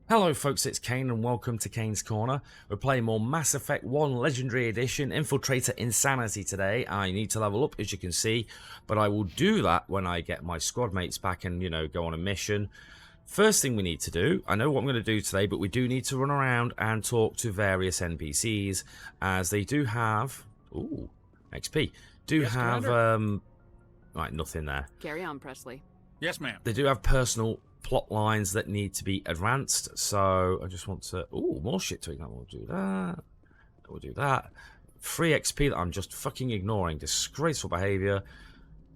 Hello folks, it's Kane and welcome to Kane's Corner. We're playing more Mass Effect 1 Legendary Edition Infiltrator Insanity today. I need to level up, as you can see, but I will do that when I get my squad mates back and, go on a mission. First thing we need to do, I know what I'm going to do today, but we do need to run around and talk to various NPCs, as they do have... Ooh, XP. Right, nothing there. Carry on, Presley. Yes, ma'am. They do have personal plot lines that need to be advanced, so I just want to... Ooh, more shit to ignore. We'll do that. We'll do that. Free XP that I'm just fucking ignoring. Disgraceful behaviour.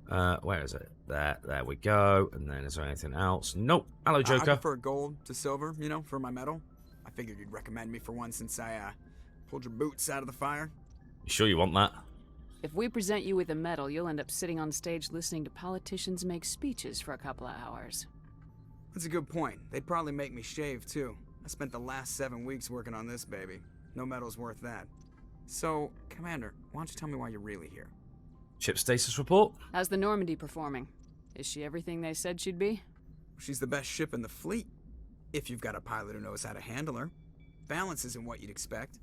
Where is it? There we go. And then is there anything else? Nope. Hello, Joker. I prefer gold to silver, for my medal. I figured you'd recommend me for one since I pulled your boots out of the fire. You sure you want that? If we present you with a medal, you'll end up sitting on stage listening to politicians make speeches for a couple of hours. That's a good point. They'd probably make me shave, too. I spent the last 7 weeks working on this baby. No medal's worth that. So, Commander, why don't you tell me why you're really here? Ship status report? How's the Normandy performing? Is she everything they said she'd be? She's the best ship in the fleet. If you've got a pilot who knows how to handle her. Balance isn't what you'd expect.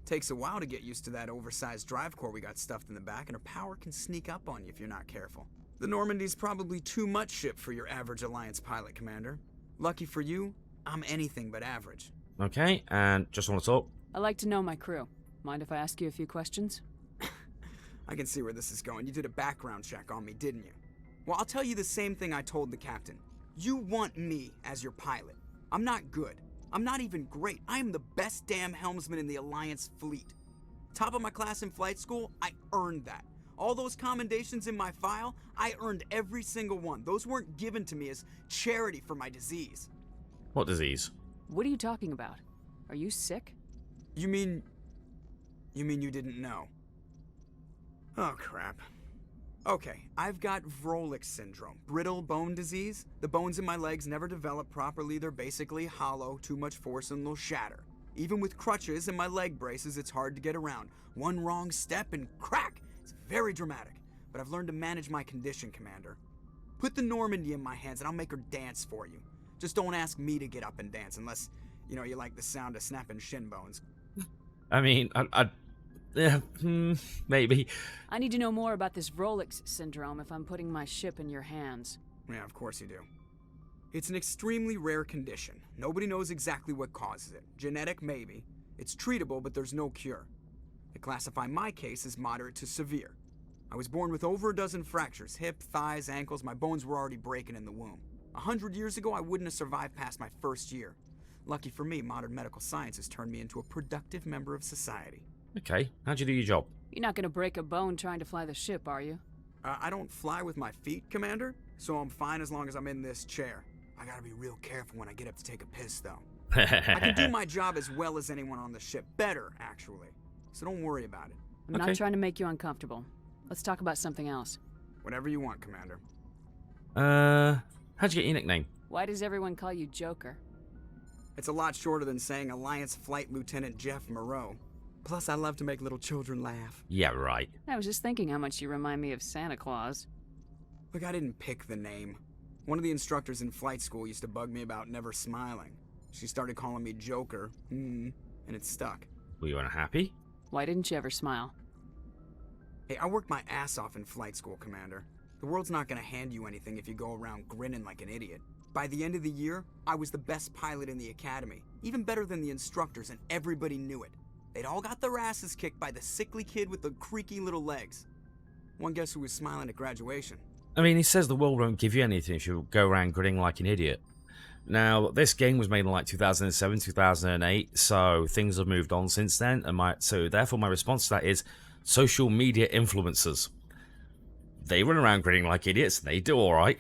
Takes a while to get used to that oversized drive core we got stuffed in the back, and her power can sneak up on you if you're not careful. The Normandy's probably too much ship for your average Alliance pilot, Commander. Lucky for you, I'm anything but average. Okay, and just want to talk? I like to know my crew. Mind if I ask you a few questions? I can see where this is going. You did a background check on me, didn't you? Well, I'll tell you the same thing I told the captain. You want me as your pilot. I'm not good. I'm not even great. I am the best damn helmsman in the Alliance fleet. Top of my class in flight school, I earned that. All those commendations in my file, I earned every single one. Those weren't given to me as charity for my disease. What disease? What are you talking about? Are you sick? You mean you didn't know? Oh, crap. Okay, I've got Vrolik syndrome, brittle bone disease. The bones in my legs never develop properly. They're basically hollow, too much force and they'll shatter. Even with crutches and my leg braces, it's hard to get around. One wrong step and crack! It's very dramatic, but I've learned to manage my condition, Commander. Put the Normandy in my hands and I'll make her dance for you. Just don't ask me to get up and dance unless, you like the sound of snapping shin bones. I mean, yeah, maybe. I need to know more about this Vrolik syndrome if I'm putting my ship in your hands. Yeah, of course you do. It's an extremely rare condition. Nobody knows exactly what causes it. Genetic, maybe. It's treatable, but there's no cure. They classify my case as moderate to severe. I was born with over a dozen fractures, hip, thighs, ankles. My bones were already breaking in the womb. 100 years ago, I wouldn't have survived past my first year. Lucky for me, modern medical science has turned me into a productive member of society. Okay, how'd you do your job? You're not gonna break a bone trying to fly the ship, are you? I don't fly with my feet, Commander, so I'm fine as long as I'm in this chair. I gotta be real careful when I get up to take a piss, though. I can do my job as well as anyone on the ship. Better, actually. So don't worry about it. I'm not trying to make you uncomfortable. Let's talk about something else. Whatever you want, Commander. How'd you get your nickname? Why does everyone call you Joker? It's a lot shorter than saying Alliance Flight Lieutenant Jeff Moreau. Plus, I love to make little children laugh. Yeah, right. I was just thinking how much you remind me of Santa Claus. Look, I didn't pick the name. One of the instructors in flight school used to bug me about never smiling. She started calling me Joker, and it stuck. Were you unhappy? Why didn't you ever smile? Hey, I worked my ass off in flight school, Commander. The world's not gonna hand you anything if you go around grinning like an idiot. By the end of the year, I was the best pilot in the academy. Even better than the instructors, and everybody knew it. They'd all got their asses kicked by the sickly kid with the creaky little legs. One guess who was smiling at graduation? I mean, he says the world won't give you anything if you go around grinning like an idiot. Now, this game was made in like 2007, 2008, so things have moved on since then, and so therefore my response to that is social media influencers. They run around grinning like idiots, and they do alright.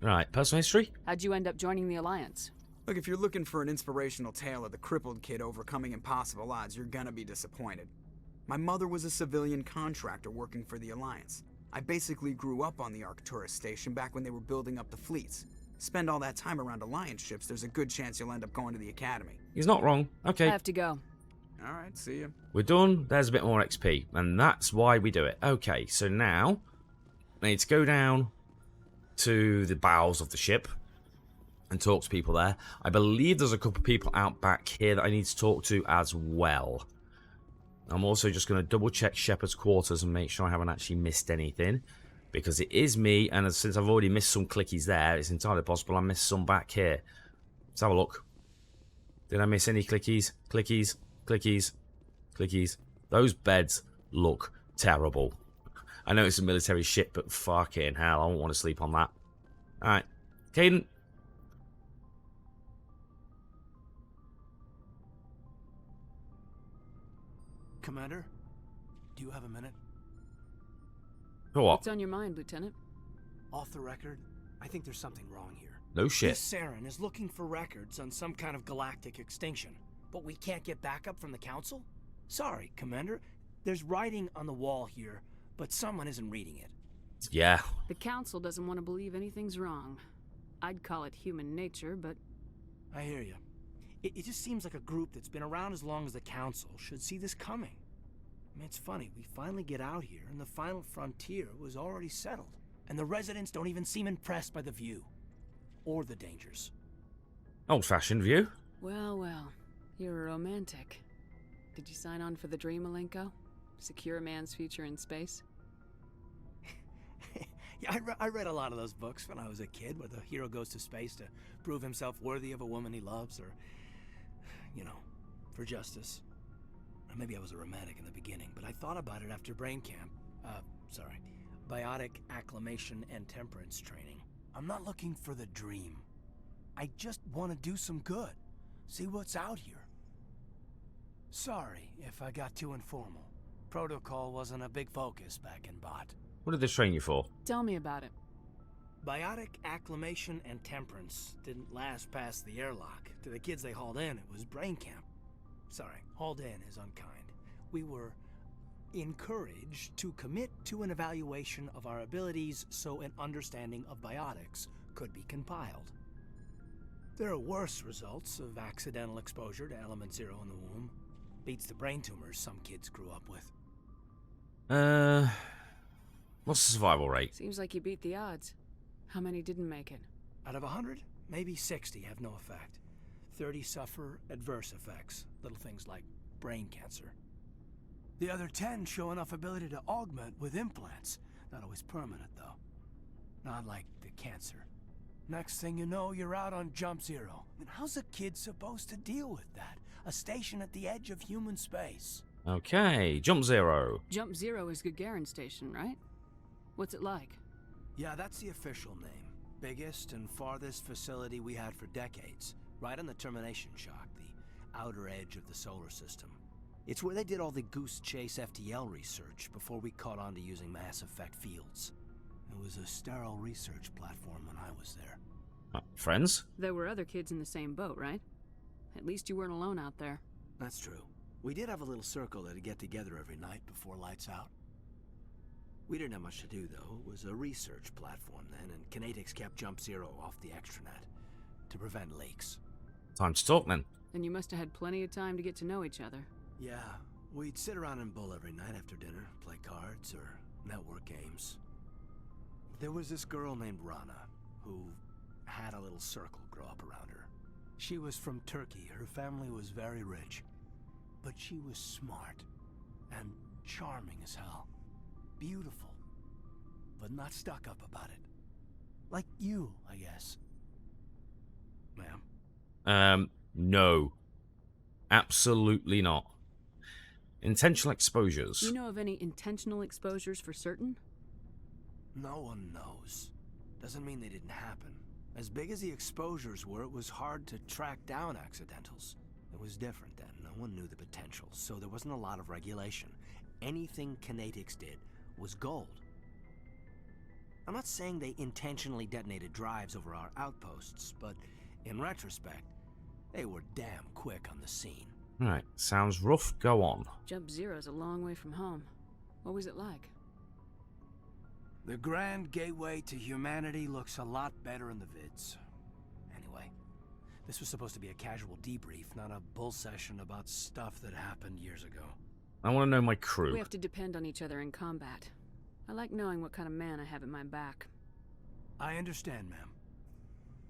Right, personal history? How'd you end up joining the Alliance? Look, if you're looking for an inspirational tale of the crippled kid overcoming impossible odds, you're gonna be disappointed. My mother was a civilian contractor working for the Alliance. I basically grew up on the Arcturus station back when they were building up the fleets. Spend all that time around Alliance ships, there's a good chance you'll end up going to the Academy. He's not wrong. Okay. I have to go. Alright, see ya. We're done. There's a bit more XP, and that's why we do it. Okay, so now I need to go down to the bowels of the ship, and talk to people there. I believe there's a couple of people out back here that I need to talk to as well. I'm also just going to double check Shepard's quarters and make sure I haven't actually missed anything, because it is me, and since I've already missed some clickies there, it's entirely possible I missed some back here. Let's have a look. Did I miss any clickies? Clickies, clickies, clickies. Those beds look terrible. I know it's a military ship, but fucking hell, I don't want to sleep on that. Alright. Caden. Commander, do you have a minute? For what? What's on your mind, Lieutenant? Off the record, I think there's something wrong here. No shit. This Saren is looking for records on some kind of galactic extinction, but we can't get backup from the Council? Sorry, Commander. There's writing on the wall here, but someone isn't reading it. Yeah. The Council doesn't want to believe anything's wrong. I'd call it human nature, but... I hear you. It just seems like a group that's been around as long as the Council should see this coming. I mean, it's funny, we finally get out here, and the final frontier was already settled. And the residents don't even seem impressed by the view. Or the dangers. Old-fashioned view. Well, well. You're a romantic. Did you sign on for the dream, Malenko? Secure a man's future in space? Yeah, I read a lot of those books when I was a kid, where the hero goes to space to prove himself worthy of a woman he loves, or, you know, for justice. Or maybe I was a romantic in the beginning, but I thought about it after brain camp. Biotic acclimation and temperance training. I'm not looking for the dream. I just want to do some good. See what's out here. Sorry if I got too informal. Protocol wasn't a big focus back in Bot. What did they train you for? Tell me about it. Biotic acclimation and temperance didn't last past the airlock. To the kids they hauled in, it was brain camp. Sorry, hauled in is unkind. We were encouraged to commit to an evaluation of our abilities so an understanding of biotics could be compiled. There are worse results of accidental exposure to element 0 in the womb. Beats the brain tumors some kids grew up with. What's the survival rate? Seems like you beat the odds. How many didn't make it? Out of 100, maybe 60 have no effect. 30 suffer adverse effects, little things like brain cancer. The other 10 show enough ability to augment with implants. Not always permanent, though. Not like the cancer. Next thing you know, you're out on Jump Zero. I mean, how's a kid supposed to deal with that? A station at the edge of human space. Okay, Jump Zero. Jump Zero is Gagarin Station, right? What's it like? Yeah, that's the official name. Biggest and farthest facility we had for decades. Right on the termination shock, the outer edge of the solar system. It's where they did all the Goose Chase FTL research before we caught on to using mass effect fields. It was a sterile research platform when I was there. Friends? There were other kids in the same boat, right? At least you weren't alone out there. That's true. We did have a little circle that'd get together every night before lights out. We didn't have much to do, though. It was a research platform then, and Kinetics kept Jump Zero off the extranet to prevent leaks. Time to talk, then. Then you must have had plenty of time to get to know each other. Yeah, we'd sit around and bull every night after dinner, play cards or network games. There was this girl named Rana, who had a little circle grow up around her. She was from Turkey. Her family was very rich. But she was smart and charming as hell. Beautiful, but not stuck up about it. Like you, I guess. Ma'am? No. Absolutely not. Intentional exposures. Do you know of any intentional exposures for certain? No one knows. Doesn't mean they didn't happen. As big as the exposures were, it was hard to track down accidentals. It was different then. No one knew the potential, so there wasn't a lot of regulation. Anything Kinetics did was gold. I'm not saying they intentionally detonated drives over our outposts, but in retrospect, they were damn quick on the scene. Right, sounds rough. Go on. Jump Zero's a long way from home. What was it like? The grand gateway to humanity looks a lot better in the vids. Anyway, this was supposed to be a casual debrief, not a bull session about stuff that happened years ago. I want to know my crew. We have to depend on each other in combat. I like knowing what kind of man I have at my back. I understand, ma'am.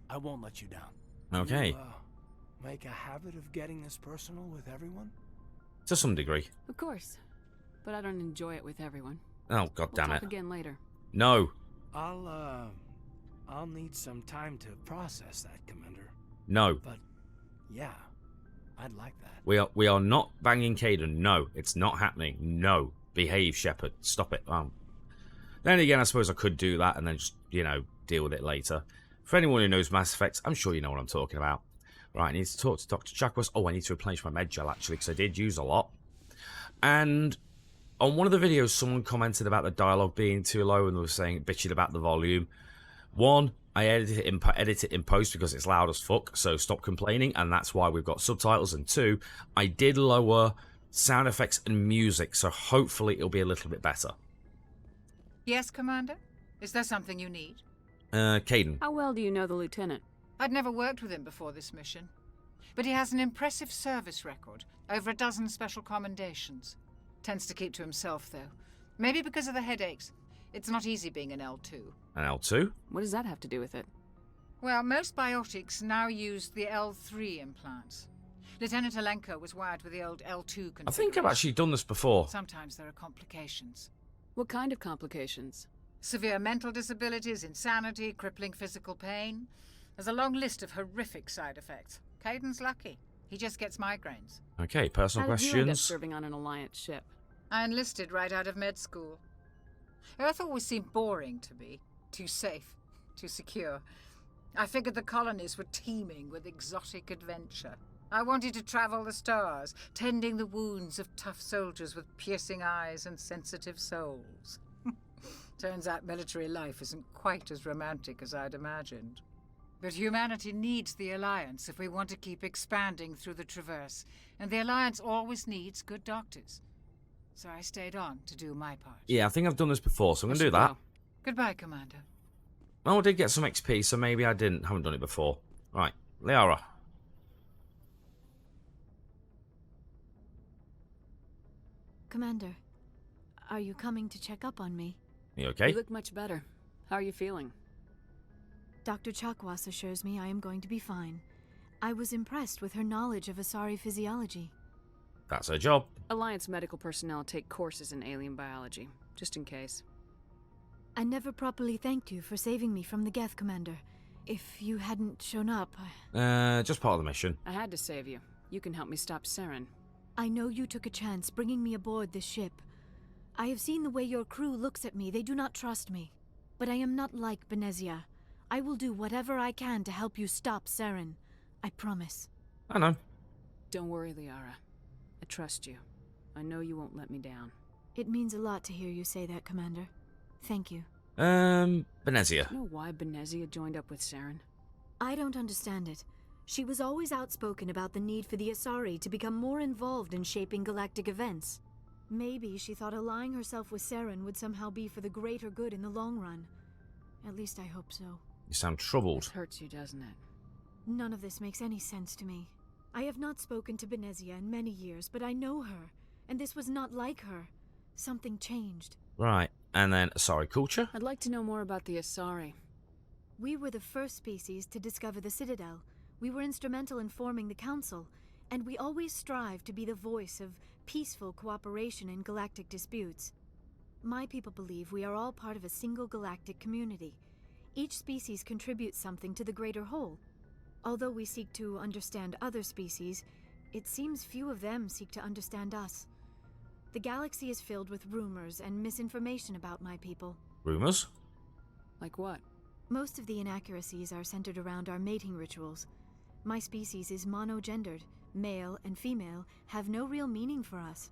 I won't let you down. Okay. You, make a habit of getting this personal with everyone? To some degree. Of course. But I don't enjoy it with everyone. Oh, god damn We'll it. talk again later. No. I'll need some time to process that, Commander. No. But, yeah, I'd like that. We are not banging Caden. No, it's not happening. No. Behave, Shepard. Stop it. Then again, I suppose I could do that and then just, you know, deal with it later. For anyone who knows Mass Effect, I'm sure you know what I'm talking about. Right, I need to talk to Dr. Chakwas. Oh, I need to replenish my med gel, actually, because I did use a lot. And on one of the videos, someone commented about the dialogue being too low and they were saying, bitching about the volume. One, I edit it in post because it's loud as fuck, so stop complaining, and that's why we've got subtitles. And two, I did lower sound effects and music, so hopefully it'll be a little bit better. Yes, Commander? Is there something you need? Caden. How well do you know the lieutenant? I'd never worked with him before this mission. But he has an impressive service record, over a dozen special commendations. Tends to keep to himself, though. Maybe because of the headaches. It's not easy being an L2. An L2? What does that have to do with it? Well, most biotics now use the L3 implants. Lieutenant Alenko was wired with the old L2 configuration. I think I've actually done this before. Sometimes there are complications. What kind of complications? Severe mental disabilities, insanity, crippling physical pain. There's a long list of horrific side effects. Caden's lucky. He just gets migraines. Okay, personal How did you end up questions. serving on an Alliance ship? I enlisted right out of med school. Earth always seemed boring to me. Too safe, too secure. I figured the colonies were teeming with exotic adventure. I wanted to travel the stars, tending the wounds of tough soldiers with piercing eyes and sensitive souls. Turns out military life isn't quite as romantic as I'd imagined. But humanity needs the Alliance if we want to keep expanding through the Traverse, and the Alliance always needs good doctors. So I stayed on to do my part. Yeah, I think I've done this before, so I'm going to do that. Goodbye, Commander. Oh, I did get some XP, so maybe I haven't done it before. Right, Liara. Commander, are you coming to check up on me? You okay? You look much better. How are you feeling? Dr. Chakwas assures me I am going to be fine. I was impressed with her knowledge of Asari physiology. That's her job. Alliance medical personnel take courses in alien biology, just in case. I never properly thanked you for saving me from the Geth, Commander. If you hadn't shown up, Just part of the mission. I had to save you. You can help me stop Saren. I know you took a chance bringing me aboard this ship. I have seen the way your crew looks at me. They do not trust me. But I am not like Benezia. I will do whatever I can to help you stop Saren. I promise. I know. Don't worry, Liara. I trust you. I know you won't let me down. It means a lot to hear you say that, Commander. Thank you. Benezia. You know why Benezia joined up with Saren? I don't understand it. She was always outspoken about the need for the Asari to become more involved in shaping galactic events. Maybe she thought allying herself with Saren would somehow be for the greater good in the long run. At least I hope so. You sound troubled. This hurts you, doesn't it? None of this makes any sense to me. I have not spoken to Benezia in many years, but I know her, and this was not like her. Something changed. Right, and then Asari culture? I'd like to know more about the Asari. We were the first species to discover the Citadel. We were instrumental in forming the Council, and we always strive to be the voice of peaceful cooperation in galactic disputes. My people believe we are all part of a single galactic community. Each species contributes something to the greater whole. Although we seek to understand other species, it seems few of them seek to understand us. The galaxy is filled with rumors and misinformation about my people. Rumors? Like what? Most of the inaccuracies are centered around our mating rituals. My species is monogendered. Male and female have no real meaning for us.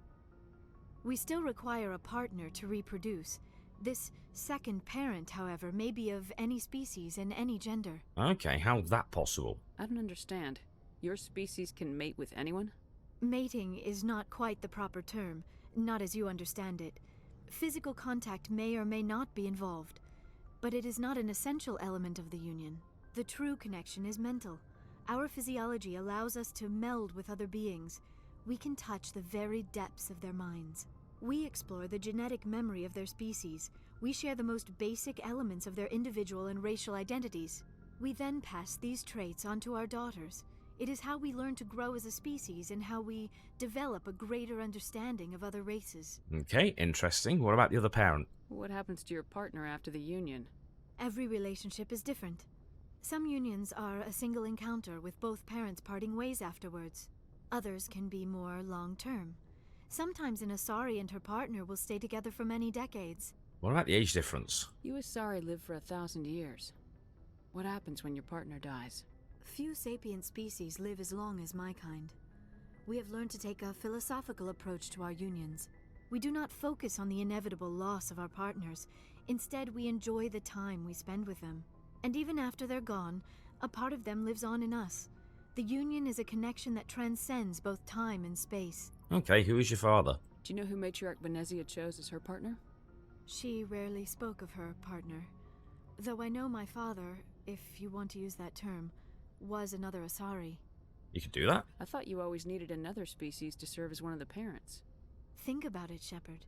We still require a partner to reproduce. This second parent, however, may be of any species and any gender. Okay, how's that possible? I don't understand. Your species can mate with anyone? Mating is not quite the proper term, not as you understand it. Physical contact may or may not be involved, but it is not an essential element of the union. The true connection is mental. Our physiology allows us to meld with other beings. We can touch the very depths of their minds. We explore the genetic memory of their species. We share the most basic elements of their individual and racial identities. We then pass these traits on to our daughters. It is how we learn to grow as a species and how we develop a greater understanding of other races. Okay, interesting. What about the other parent? What happens to your partner after the union? Every relationship is different. Some unions are a single encounter with both parents parting ways afterwards. Others can be more long-term. Sometimes an Asari and her partner will stay together for many decades. What about the age difference? You Asari live for 1,000 years. What happens when your partner dies? Few sapient species live as long as my kind. We have learned to take a philosophical approach to our unions. We do not focus on the inevitable loss of our partners. Instead, we enjoy the time we spend with them. And even after they're gone, a part of them lives on in us. The union is a connection that transcends both time and space. Okay, who is your father? Do you know who Matriarch Venezia chose as her partner? She rarely spoke of her partner. Though I know my father, if you want to use that term, was another Asari. You could do that. I thought you always needed another species to serve as one of the parents. Think about it, Shepard.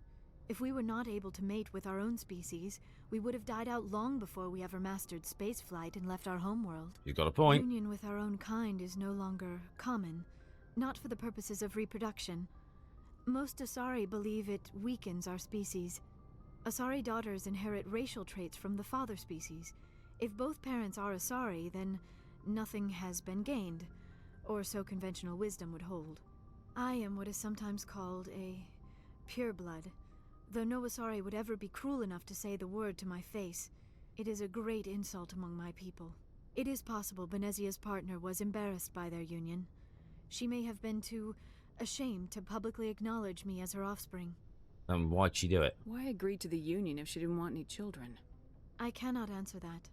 If we were not able to mate with our own species, we would have died out long before we ever mastered spaceflight and left our homeworld. You've got a point. Union with our own kind is no longer common, not for the purposes of reproduction. Most Asari believe it weakens our species. Asari daughters inherit racial traits from the father species. If both parents are Asari, then nothing has been gained, or so conventional wisdom would hold. I am what is sometimes called a pureblood, though no Asari would ever be cruel enough to say the word to my face. It is a great insult among my people. It is possible Venezia's partner was embarrassed by their union. She may have been too ashamed to publicly acknowledge me as her offspring. And why'd she do it? Why agree to the union if she didn't want any children? I cannot answer that.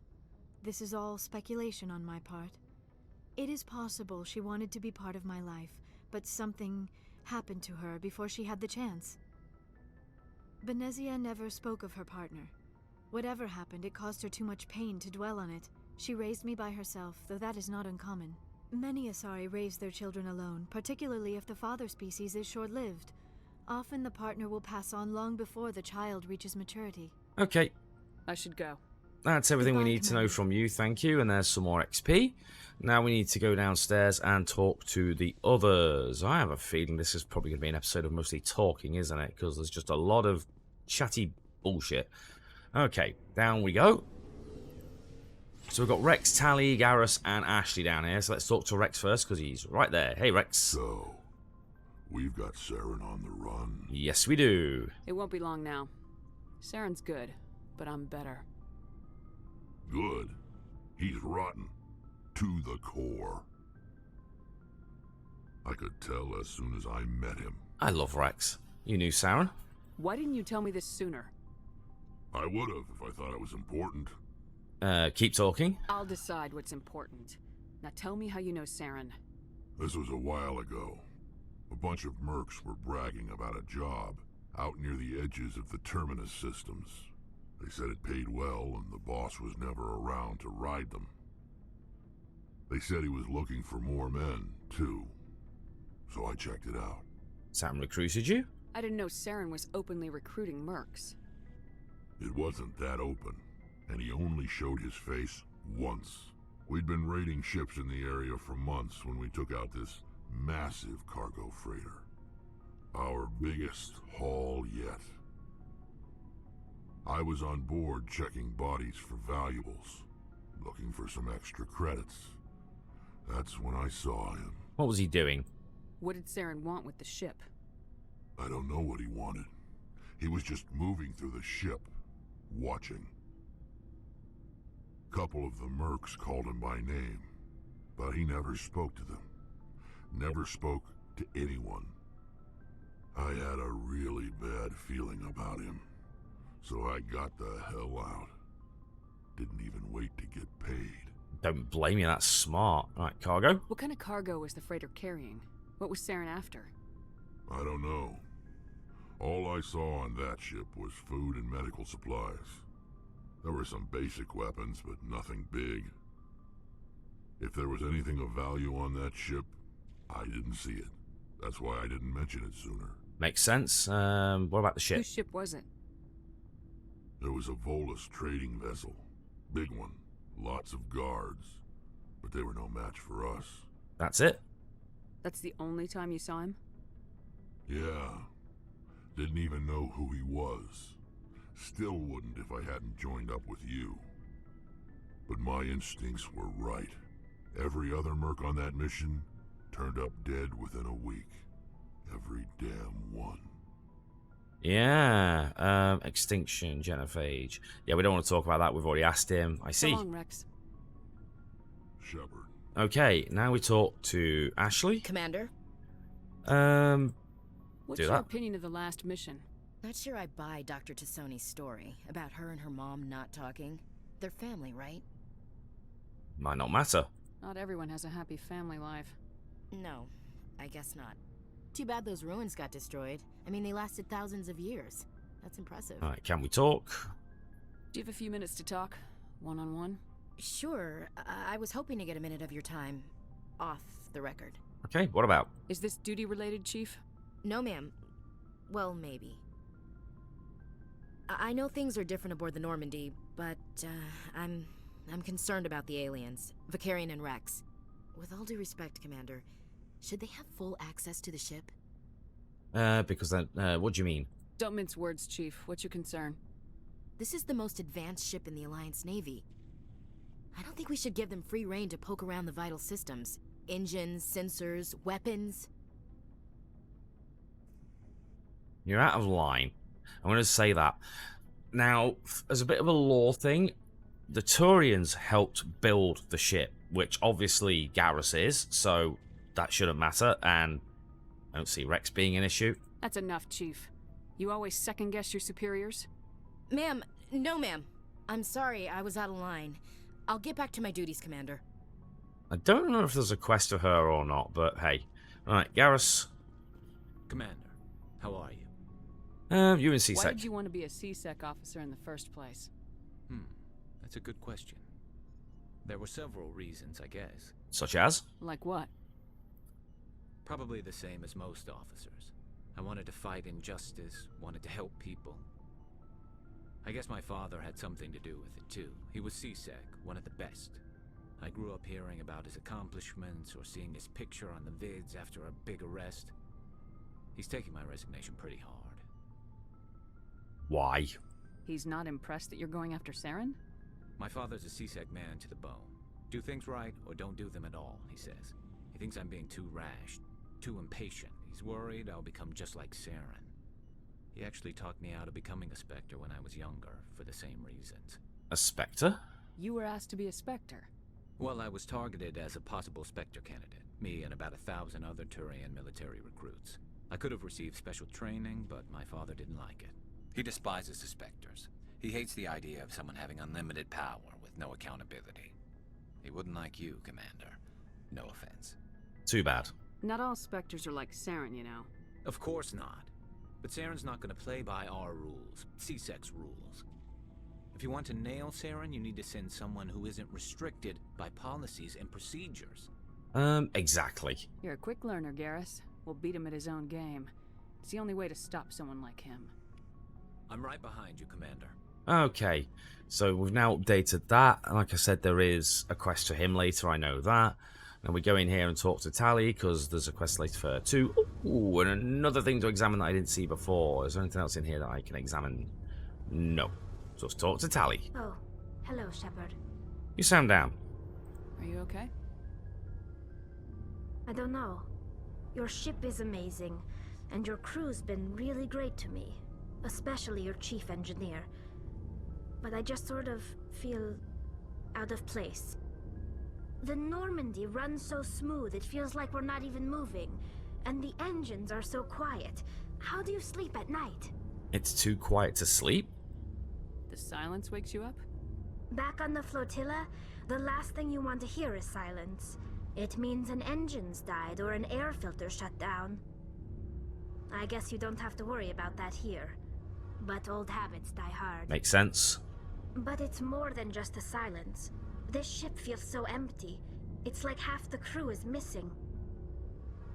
This is all speculation on my part. It is possible she wanted to be part of my life, but something happened to her before she had the chance. Venezia never spoke of her partner. Whatever happened, it caused her too much pain to dwell on it. She raised me by herself, though that is not uncommon. Many Asari raise their children alone, particularly if the father species is short-lived. Often the partner will pass on long before the child reaches maturity. Okay, I should go. that's everything we Goodbye, need to know Commander. from you, thank you. And there's some more XP. Now we need to go downstairs and talk to the others. I have a feeling this is probably going to be an episode of mostly talking, isn't it? Because there's just a lot of chatty bullshit. Okay, down we go. So we've got Rex, Tally, Garrus, and Ashley down here. So let's talk to Rex first, because he's right there. Hey, Rex. So, we've got Saren on the run. Yes, we do. It won't be long now. Saren's good, but I'm better. Good. He's rotten. To the core. I could tell as soon as I met him. I love Rex. You knew Saren? Why didn't you tell me this sooner? I would have if I thought it was important. Keep talking. I'll decide what's important. Now tell me how you know Saren. This was a while ago. A bunch of mercs were bragging about a job out near the edges of the Terminus systems. They said it paid well and the boss was never around to ride them. They said he was looking for more men, too. So I checked it out. Saren recruited you? I didn't know Saren was openly recruiting mercs. It wasn't that open, and he only showed his face once. We'd been raiding ships in the area for months when we took out this massive cargo freighter. Our biggest haul yet. I was on board checking bodies for valuables, looking for some extra credits. That's when I saw him. What was he doing? What did Saren want with the ship? I don't know what he wanted. He was just moving through the ship, watching. Couple of the mercs called him by name, but he never spoke to them. Never spoke to anyone. I had a really bad feeling about him, so I got the hell out. Didn't even wait to get paid. Don't blame you, that's smart. Alright, cargo? What kind of cargo was the freighter carrying? What was Saren after? I don't know. All I saw on that ship was food and medical supplies. There were some basic weapons, but nothing big. If there was anything of value on that ship, I didn't see it. That's why I didn't mention it sooner. Makes sense. What about the ship? Whose ship was it? There was a Volus trading vessel. Big one. Lots of guards, but they were no match for us. That's it? That's the only time you saw him? Yeah. Didn't even know who he was. Still wouldn't if I hadn't joined up with you. But my instincts were right. Every other merc on that mission turned up dead within a week. Every damn one. Yeah, extinction, genophage. Yeah, we don't want to talk about that. We've already asked him. I see. So long, Rex. Shepard. Okay, now we talk to Ashley. Commander? What's Do your that. opinion of the last mission? Not sure I buy Dr. Tassoni's story about her and her mom not talking. They're family, right? Might not matter. Not everyone has a happy family life. No, I guess not. Too bad those ruins got destroyed. I mean, they lasted thousands of years. That's impressive. Alright, can we talk? Do you have a few minutes to talk? One-on-one? Sure, I was hoping to get a minute of your time. Off the record. Okay, what about? Is this duty-related, Chief? No, ma'am. Well, maybe. I know things are different aboard the Normandy, but, I'm concerned about the aliens. Vicarian and Rex. With all due respect, Commander, should they have full access to the ship? Because then, what do you mean? Don't mince words, Chief. What's your concern? This is the most advanced ship in the Alliance Navy. I don't think we should give them free rein to poke around the vital systems. Engines, sensors, weapons. You're out of line. I'm going to say that. Now, as a bit of a lore thing, the Turians helped build the ship, which obviously Garrus is, so that shouldn't matter, and I don't see Rex being an issue. That's enough, Chief. You always second-guess your superiors? Ma'am, no ma'am. I'm sorry, I was out of line. I'll get back to my duties, Commander. I don't know if there's a quest for her or not, but hey. Alright, Garrus. Commander, how are you? You and Why C-Sec. did you want to be a C-Sec officer in the first place? That's a good question. There were several reasons, I guess. Such as? Like what? Probably the same as most officers. I wanted to fight injustice, wanted to help people. I guess my father had something to do with it too. He was C-Sec, one of the best. I grew up hearing about his accomplishments or seeing his picture on the vids after a big arrest. He's taking my resignation pretty hard. Why? He's not impressed that you're going after Saren? My father's a C-Sec man to the bone. Do things right or don't do them at all, he says. He thinks I'm being too rash, too impatient. He's worried I'll become just like Saren. He actually talked me out of becoming a Spectre when I was younger, for the same reasons. A Spectre? You were asked to be a Spectre. Well, I was targeted as a possible Spectre candidate, me and about 1,000 other Turian military recruits. I could have received special training, but my father didn't like it. He despises the Spectres. He hates the idea of someone having unlimited power with no accountability. He wouldn't like you, Commander. No offense. Too bad. Not all Spectres are like Saren, you know. Of course not. But Saren's not going to play by our rules, C-Sec's rules. If you want to nail Saren, you need to send someone who isn't restricted by policies and procedures. Exactly. You're a quick learner, Garrus. We'll beat him at his own game. It's the only way to stop someone like him. I'm right behind you, Commander. Okay, so we've now updated that. Like I said, there is a quest for him later, I know that. And we go in here and talk to Tally, because there's a quest later for her too. Ooh, and another thing to examine that I didn't see before. Is there anything else in here that I can examine? No. So let's talk to Tally. Oh, hello, Shepard. You sound down. Are you okay? I don't know. Your ship is amazing, and your crew's been really great to me. Especially your chief engineer. But I just sort of feel out of place. The Normandy runs so smooth it feels like we're not even moving. And the engines are so quiet. How do you sleep at night? It's too quiet to sleep? The silence wakes you up? Back on the flotilla, the last thing you want to hear is silence. It means an engine's died or an air filter shut down. I guess you don't have to worry about that here. But old habits die hard. Makes sense. But it's more than just the silence. This ship feels so empty. It's like half the crew is missing.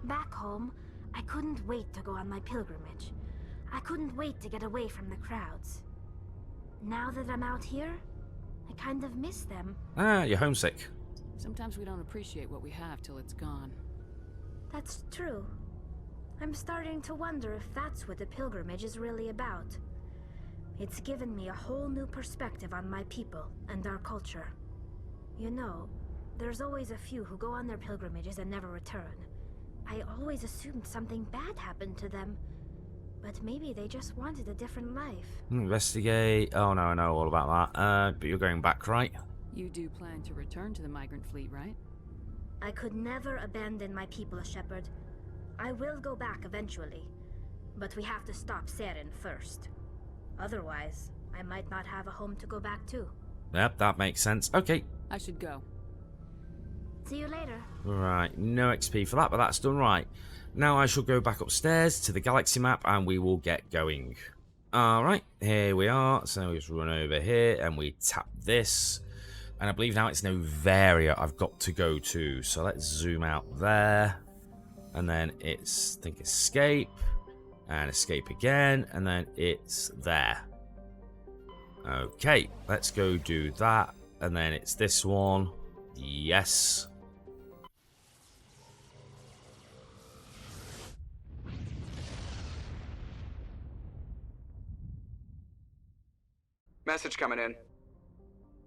Back home, I couldn't wait to go on my pilgrimage. I couldn't wait to get away from the crowds. Now that I'm out here, I kind of miss them. Ah, you're homesick. Sometimes we don't appreciate what we have till it's gone. That's true. I'm starting to wonder if that's what the pilgrimage is really about. It's given me a whole new perspective on my people and our culture. You know, there's always a few who go on their pilgrimages and never return. I always assumed something bad happened to them. But maybe they just wanted a different life. Investigate. Oh no, I know all about that. But you're going back, right? You do plan to return to the migrant fleet, right? I could never abandon my people, Shepard. I will go back eventually. But we have to stop Saren first. Otherwise, I might not have a home to go back to. Yep, that makes sense. Okay. I should go. See you later. Right, no XP for that, but that's done right. Now I shall go back upstairs to the galaxy map and we will get going. Alright, here we are. So we just run over here and we tap this. And I believe now it's Noveria I've got to go to. So let's zoom out there. And then it's, I think, escape. And escape again. And then it's there. Okay, let's go do that. And then it's this one. Yes. Message coming in.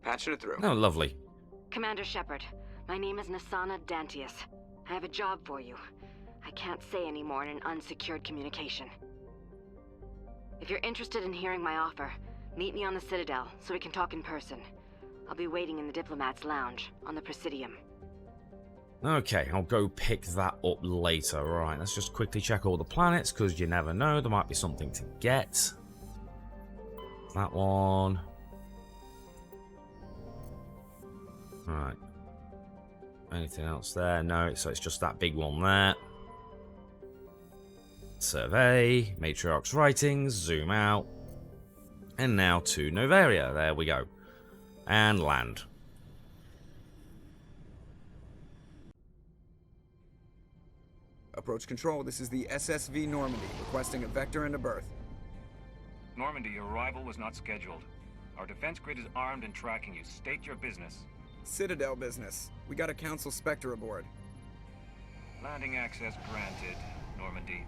Patching it through. Oh, lovely. Commander Shepard, my name is Nasana Dantius. I have a job for you. I can't say any more in an unsecured communication. If you're interested in hearing my offer, meet me on the Citadel so we can talk in person. I'll be waiting in the Diplomat's Lounge on the Presidium. Okay, I'll go pick that up later. Right, let's just quickly check all the planets, because you never know, there might be something to get. That one. Right. Anything else there? No, so it's just that big one there. Survey, Matriarch's writings, zoom out. And now to Noveria. There we go. And land. Approach control, this is the SSV Normandy, requesting a vector and a berth. Normandy, your arrival was not scheduled. Our defense grid is armed and tracking you. State your business. Citadel business. We got a Council Spectre aboard. Landing access granted, Normandy.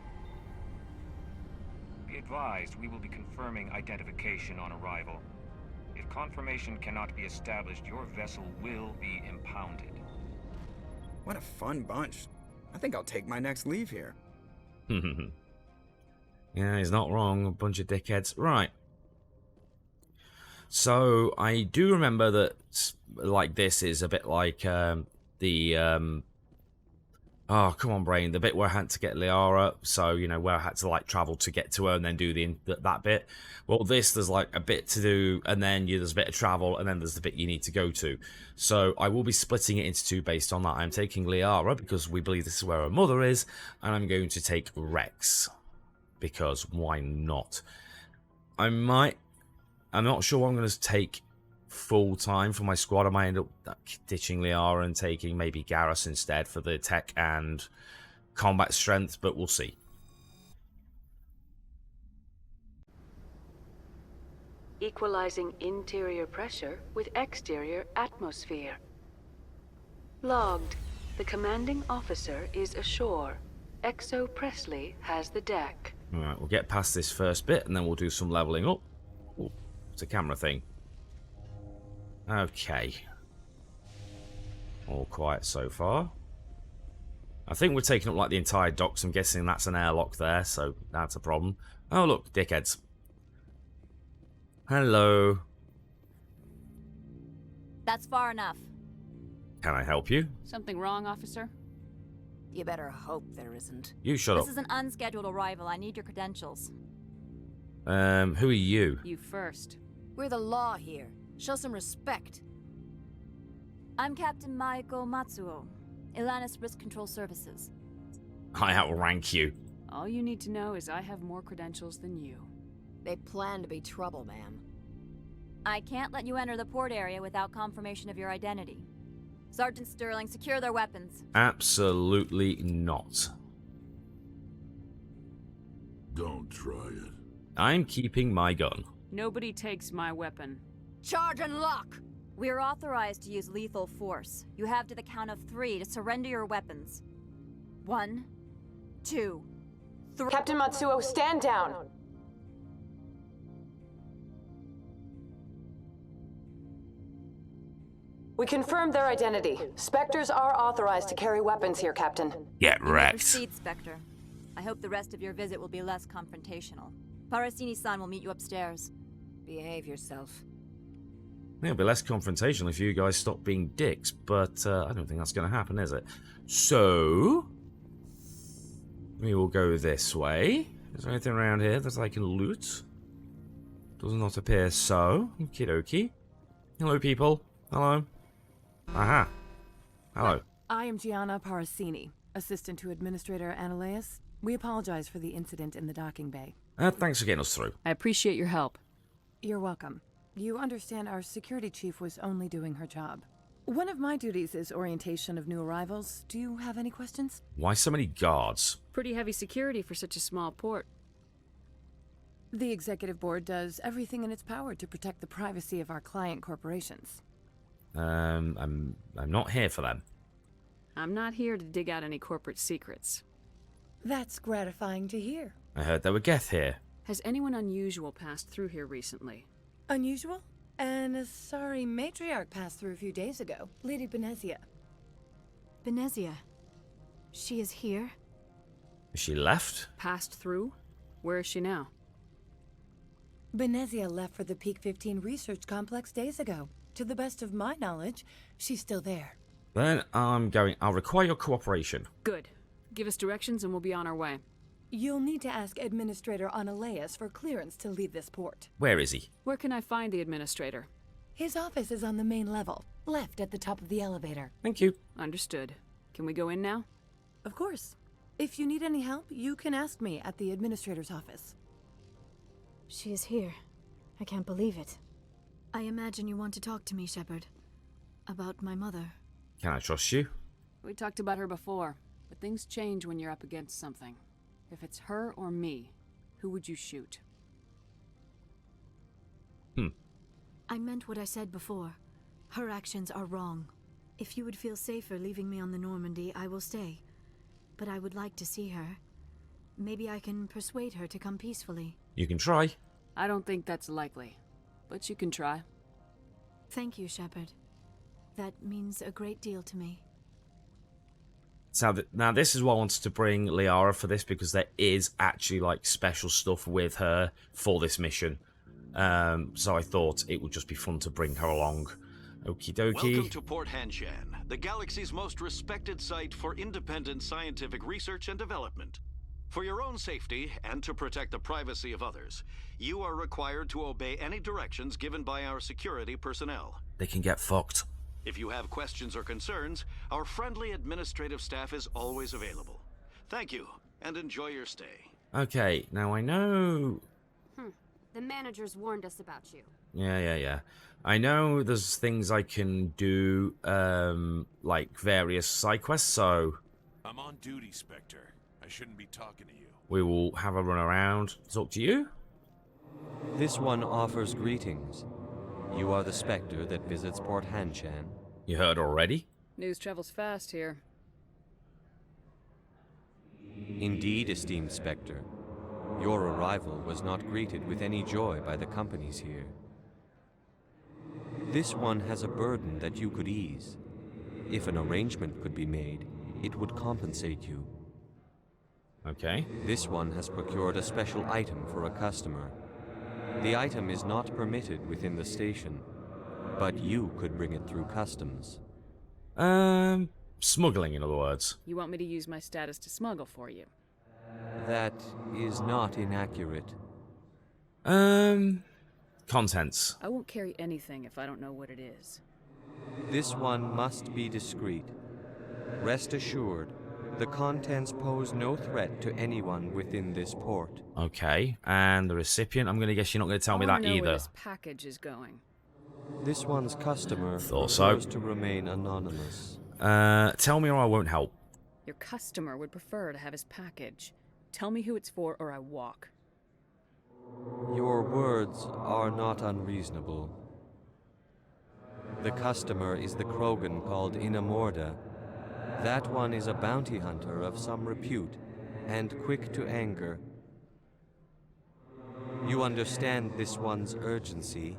Be advised, we will be confirming identification on arrival. If confirmation cannot be established, your vessel will be impounded. What a fun bunch. I think I'll take my next leave here. Yeah, he's not wrong. A bunch of dickheads. Right. So, I do remember that, like, this is a bit like oh, come on, brain. The bit where I had to get Liara. So, you know, where I had to, like, travel to get to her and then do that bit. Well, there's, like, a bit to do, and then there's a bit of travel, and then there's the bit you need to go to. So, I will be splitting it into two based on that. I'm taking Liara, because we believe this is where her mother is, and I'm going to take Rex. Because why not? I'm not sure what I'm going to take full time for my squad. I might end up ditching Liara and taking maybe Garrus instead for the tech and combat strength, but we'll see. Equalizing interior pressure with exterior atmosphere. Logged. The commanding officer is ashore. Exo Presley has the deck. Alright, we'll get past this first bit and then we'll do some leveling up. Ooh, it's a camera thing. Okay. All quiet so far. I think we're taking up like the entire docks. I'm guessing that's an airlock there, so that's a problem. Oh look, dickheads. Hello. That's far enough. Can I help you? Something wrong, officer? You better hope there isn't. You shut up. This is an unscheduled arrival. I need your credentials. Who are you? You first. We're the law here. Show some respect. I'm Captain Maiko Matsuo, Ilanis Risk Control Services. I outrank you. All you need to know is I have more credentials than you. They plan to be trouble, ma'am. I can't let you enter the port area without confirmation of your identity. Sergeant Sterling, secure their weapons. Absolutely not. Don't try it. I'm keeping my gun. Nobody takes my weapon. Charge and lock! We are authorized to use lethal force. You have to the count of 3 to surrender your weapons. 1, 2, 3. Captain Matsuo, stand down! We confirmed their identity. Spectres are authorized to carry weapons here, Captain. Get wrecked. Proceed, Spectre. I hope the rest of your visit will be less confrontational. Parasini-san will meet you upstairs. Behave yourself. It'll be less confrontational if you guys stop being dicks, but I don't think that's going to happen, is it? So, we will go this way. Is there anything around here that I can loot? Does not appear so. Okie dokie. Hello, people. Hello. Aha. Hello. I am Gianna Parasini, assistant to Administrator Ananias. We apologize for the incident in the docking bay. Thanks for getting us through. I appreciate your help. You're welcome. You understand our security chief was only doing her job. One of my duties is orientation of new arrivals. Do you have any questions? Why so many guards? Pretty heavy security for such a small port. The executive board does everything in its power to protect the privacy of our client corporations. I'm not here for them. I'm not here to dig out any corporate secrets. That's gratifying to hear. I heard there were Geth here. Has anyone unusual passed through here recently? Unusual? An Asari matriarch passed through a few days ago. Lady Benezia. Benezia? She is here? She left? Passed through? Where is she now? Benezia left for the Peak 15 research complex days ago. To the best of my knowledge, she's still there. Then I'll require your cooperation. Good. Give us directions and we'll be on our way. You'll need to ask Administrator Ananias for clearance to leave this port. Where is he? Where can I find the Administrator? His office is on the main level, left at the top of the elevator. Thank you. Understood. Can we go in now? Of course. If you need any help, you can ask me at the Administrator's office. She is here. I can't believe it. I imagine you want to talk to me, Shepard. About my mother. Can I trust you? We talked about her before, but things change when you're up against something. If it's her or me, who would you shoot? I meant what I said before. Her actions are wrong. If you would feel safer leaving me on the Normandy, I will stay. But I would like to see her. Maybe I can persuade her to come peacefully. You can try. I don't think that's likely, but you can try. Thank you, Shepard. That means a great deal to me. So now this is why I wanted to bring Liara for this, because there is actually like special stuff with her for this mission. So I thought it would just be fun to bring her along. Okie dokie. Welcome to Port Hanshan, the galaxy's most respected site for independent scientific research and development. For your own safety and to protect the privacy of others, you are required to obey any directions given by our security personnel. They can get fucked. If you have questions or concerns, our friendly administrative staff is always available. Thank you, and enjoy your stay. Okay, now I know... The managers warned us about you. Yeah. I know there's things I can do, like various side quests, so... I'm on duty, Spectre. I shouldn't be talking to you. We will have a run around. Talk to you? This one offers greetings. You are the Spectre that visits Port Hanshan. You heard already? News travels fast here. Indeed, esteemed Spectre. Your arrival was not greeted with any joy by the companies here. This one has a burden that you could ease. If an arrangement could be made, it would compensate you. Okay. This one has procured a special item for a customer. The item is not permitted within the station, but you could bring it through customs. Smuggling, in other words. You want me to use my status to smuggle for you? That is not inaccurate. Contents. I won't carry anything if I don't know what it is. This one must be discreet. Rest assured, the contents pose no threat to anyone within this port. Okay, and the recipient, I'm going to guess you're not going to tell me that Where either. this package is going. This one's customer prefers to remain anonymous. Tell me or I won't help. Your customer would prefer to have his package. Tell me who it's for or I walk. Your words are not unreasonable. The customer is the Krogan called Inamorda. That one is a bounty hunter of some repute, and quick to anger. You understand this one's urgency.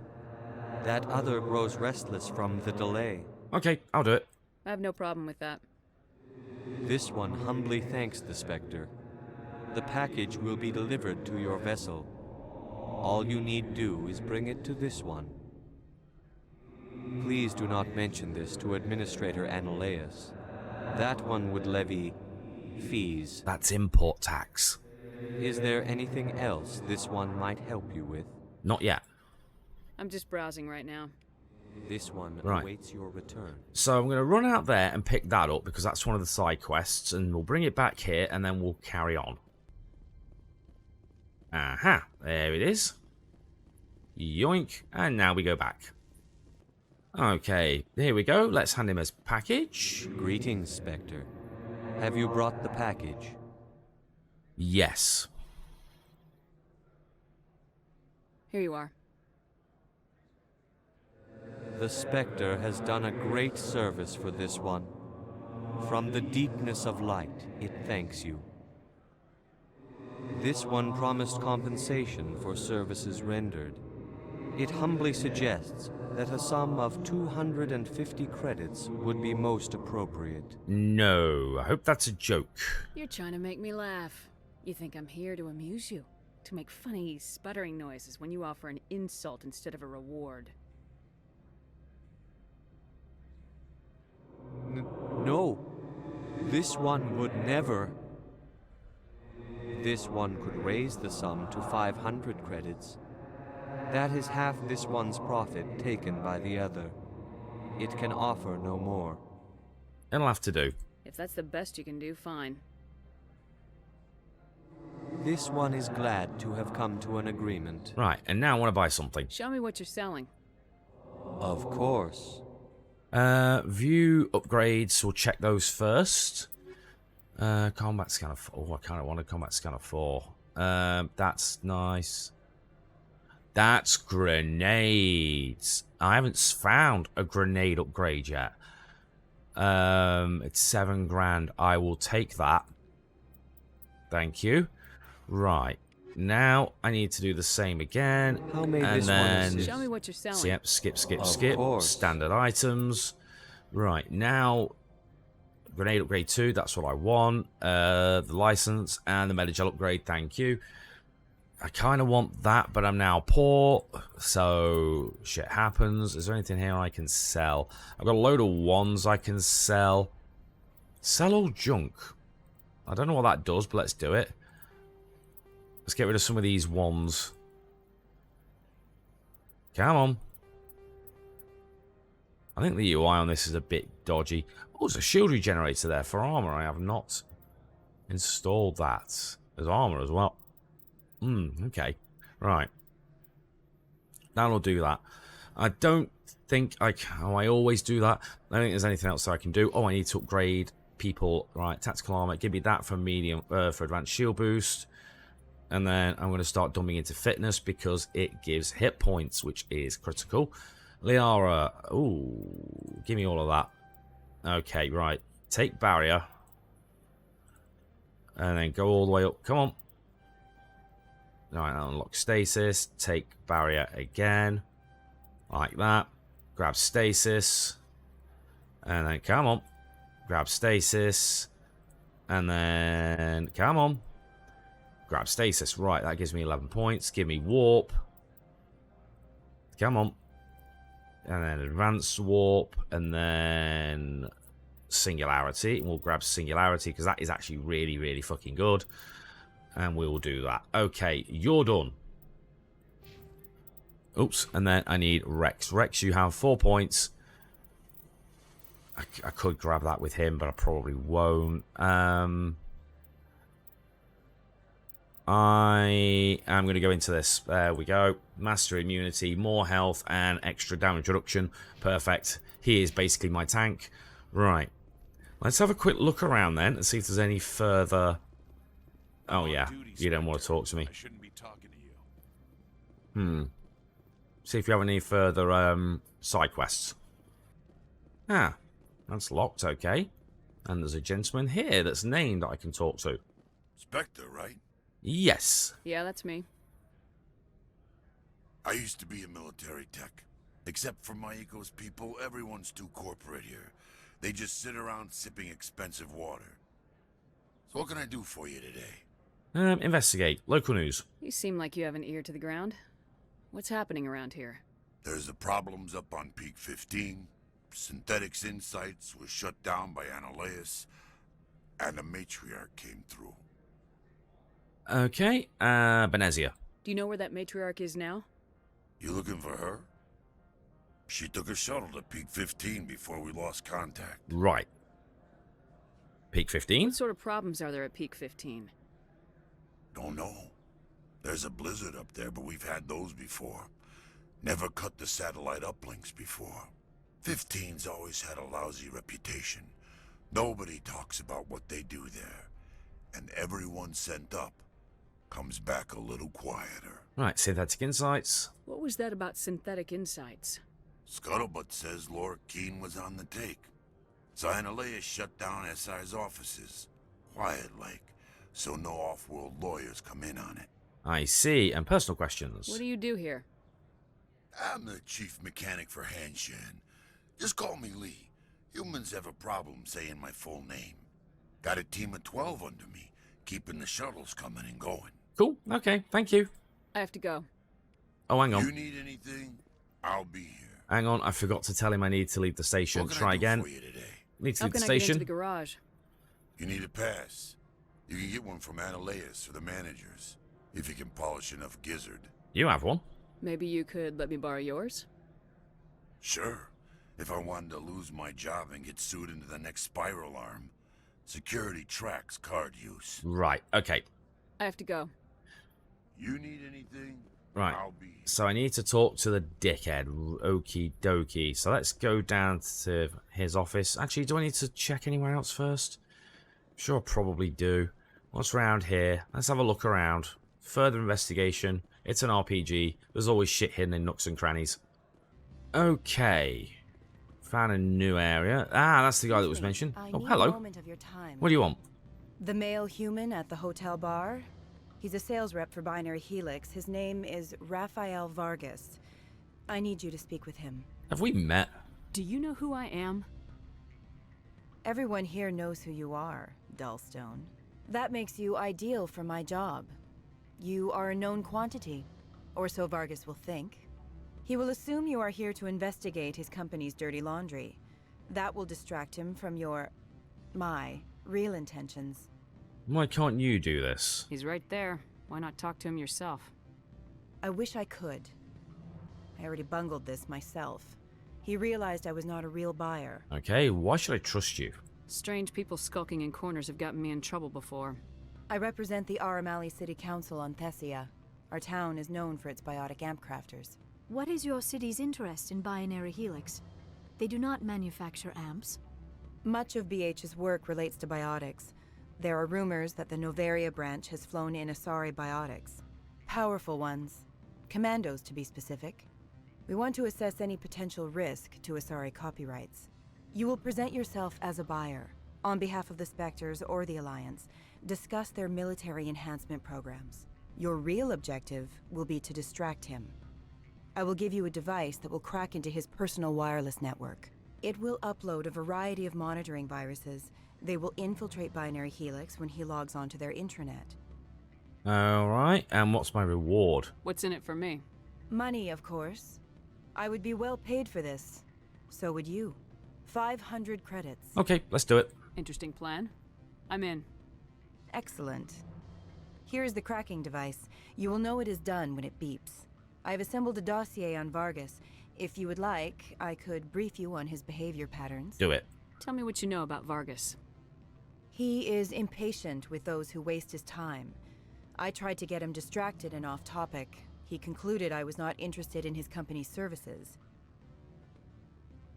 That other grows restless from the delay. Okay, I'll do it. I have no problem with that. This one humbly thanks the Spectre. The package will be delivered to your vessel. All you need do is bring it to this one. Please do not mention this to Administrator Annaleus. That one would levy fees. That's import tax. Is there anything else this one might help you with? Not yet. I'm just browsing right now. This one Right. awaits your return. So I'm going to run out there and pick that up because that's one of the side quests, and we'll bring it back here and then we'll carry on. Aha, there it is. Yoink, and now we go back. Okay, here we go. Let's hand him his package. Greetings, Spectre. Have you brought the package? Yes. Here you are. The Spectre has done a great service for this one. From the deepness of light, it thanks you. This one promised compensation for services rendered. It humbly suggests that a sum of 250 credits would be most appropriate. No, I hope that's a joke. You're trying to make me laugh. You think I'm here to amuse you? To make funny, sputtering noises when you offer an insult instead of a reward. No, this one would never. This one could raise the sum to 500 credits. That is half this one's profit taken by the other. It can offer no more. It'll have to do. If that's the best you can do, fine. This one is glad to have come to an agreement. Right, and now I want to buy something. Show me what you're selling. Of course. View upgrades. We'll check those first. Combat scanner 4. Oh, I kind of want a combat scanner 4. That's nice. That's grenades. I haven't found a grenade upgrade yet. It's 7 grand. I will take that. Thank you. Right. Now I need to do the same again. How may and this then one Show me what you're selling. Yep, skip. Of Skip. course. Standard items. Right, now grenade upgrade 2, that's what I want. The license and the Metagel upgrade, thank you. I kind of want that, but I'm now poor, so shit happens. Is there anything here I can sell? I've got a load of wands I can sell. Sell all junk. I don't know what that does, but let's do it. Let's get rid of some of these wands. Come on. I think the UI on this is a bit dodgy. Oh, there's a shield regenerator there for armor. I have not installed that. There's armor as well. Okay. Right. That'll do that. I don't think I always do that. I don't think there's anything else that I can do. Oh, I need to upgrade people. Right, tactical armor. Give me that for medium, for advanced shield boost. And then I'm going to start dumping into fitness because it gives hit points, which is critical. Liara. Ooh, give me all of that. Okay, right. Take barrier. And then go all the way up. Come on. Alright, unlock stasis. Take barrier again. Like that. Grab stasis. And then come on. Grab stasis. And then come on. Grab stasis. Right, that gives me 11 points. Give me warp. Come on. And then advanced warp. And then singularity. We'll grab singularity because that is actually really, really fucking good. And we'll do that. Okay, you're done. Oops, and then I need Rex. Rex, you have 4 points. I could grab that with him, but I probably won't. I am going to go into this. There we go. Master immunity, more health, and extra damage reduction. Perfect. He is basically my tank. Right. Let's have a quick look around then and see if there's any further... Oh, yeah. You don't want to talk to me. I shouldn't be talking to you. See if you have any further side quests. Ah, that's locked, okay. And there's a gentleman here that's named that I can talk to. Spectre, right? Yes. Yeah, that's me. I used to be a military tech. Except for my Ecos people, everyone's too corporate here. They just sit around sipping expensive water. So what can I do for you today? Investigate. Local news. You seem like you have an ear to the ground. What's happening around here? There's the problems up on Peak 15. Synthetics Insights was shut down by Annihilus. And the matriarch came through. Okay, Benezia. Do you know where that matriarch is now? You looking for her? She took a shuttle to Peak 15 before we lost contact. Right. Peak 15? What sort of problems are there at Peak 15? Don't know. There's a blizzard up there, but we've had those before. Never cut the satellite uplinks before. 15's always had a lousy reputation. Nobody talks about what they do there. And everyone sent up comes back a little quieter. Right, Synthetic Insights. What was that about Synthetic Insights? Scuttlebutt says Lord Keene was on the take. Annihilus shut down SI's offices. Quiet-like, so no off-world lawyers come in on it. I see. And personal questions. What do you do here? I'm the chief mechanic for Hanshan. Just call me Lee. Humans have a problem saying my full name. Got a team of 12 under me, keeping the shuttles coming and going. Cool. Okay, thank you. I have to go. Oh, hang on. You need anything? I'll be here. Hang on, I forgot to tell him I need to leave the station. What can Try I do again. for you today? Need to How leave the can I get station. into the garage? You need a pass. You can get one from Annihilus or the managers, if you can polish enough gizzard. You have one. Maybe you could let me borrow yours? Sure. If I wanted to lose my job and get sued into the next spiral arm. Security tracks card use. Right, okay. I have to go. You need anything? Right. I'll be here. So I need to talk to the dickhead. Okie dokie. So let's go down to his office. Actually, do I need to check anywhere else first? Sure, I probably do. What's around here? Let's have a look around. Further investigation. It's an RPG. There's always shit hidden in nooks and crannies. Okay. Found a new area. Ah, that's the guy that was mentioned. Oh, hello. Moment of your time. What do you want? The male human at the hotel bar? He's a sales rep for Binary Helix. His name is Rafael Vargas. I need you to speak with him. Have we met? Do you know who I am? Everyone here knows who you are, Dullstone. That makes you ideal for my job. You are a known quantity, or so Vargas will think. He will assume you are here to investigate his company's dirty laundry. That will distract him from my real intentions. Why can't you do this? He's right there. Why not talk to him yourself? I wish I could. I already bungled this myself. He realized I was not a real buyer. Okay, why should I trust you? Strange people skulking in corners have gotten me in trouble before. I represent the Aramali City Council on Thessia. Our town is known for its biotic amp crafters. What is your city's interest in Binary Helix? They do not manufacture amps. Much of BH's work relates to biotics. There are rumors that the Noveria branch has flown in Asari biotics. Powerful ones. Commandos, to be specific. We want to assess any potential risk to Asari copyrights. You will present yourself as a buyer, on behalf of the Spectres or the Alliance, discuss their military enhancement programs. Your real objective will be to distract him. I will give you a device that will crack into his personal wireless network. It will upload a variety of monitoring viruses. They will infiltrate Binary Helix when he logs onto their intranet. Alright, and what's my reward? What's in it for me? Money, of course. I would be well paid for this. So would you. 500 credits. Okay, let's do it. Interesting plan. I'm in. Excellent. Here is the cracking device. You will know it is done when it beeps. I have assembled a dossier on Vargas. If you would like, I could brief you on his behavior patterns. Do it. Tell me what you know about Vargas. He is impatient with those who waste his time. I tried to get him distracted and off topic. He concluded I was not interested in his company's services.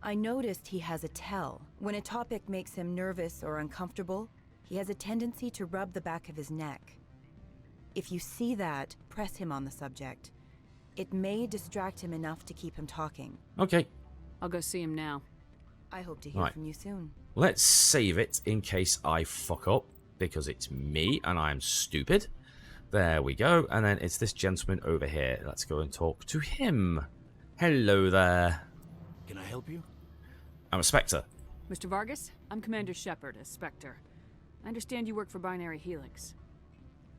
I noticed he has a tell. When a topic makes him nervous or uncomfortable, he has a tendency to rub the back of his neck. If you see that, press him on the subject. It may distract him enough to keep him talking. Okay. I'll go see him now. I hope to hear from you soon. Let's save it in case I fuck up, because it's me and I'm stupid. There we go. And then it's this gentleman over here. Let's go and talk to him. Hello there. Can I help you? I'm a Spectre. Mr. Vargas, I'm Commander Shepard, a Spectre. I understand you work for Binary Helix.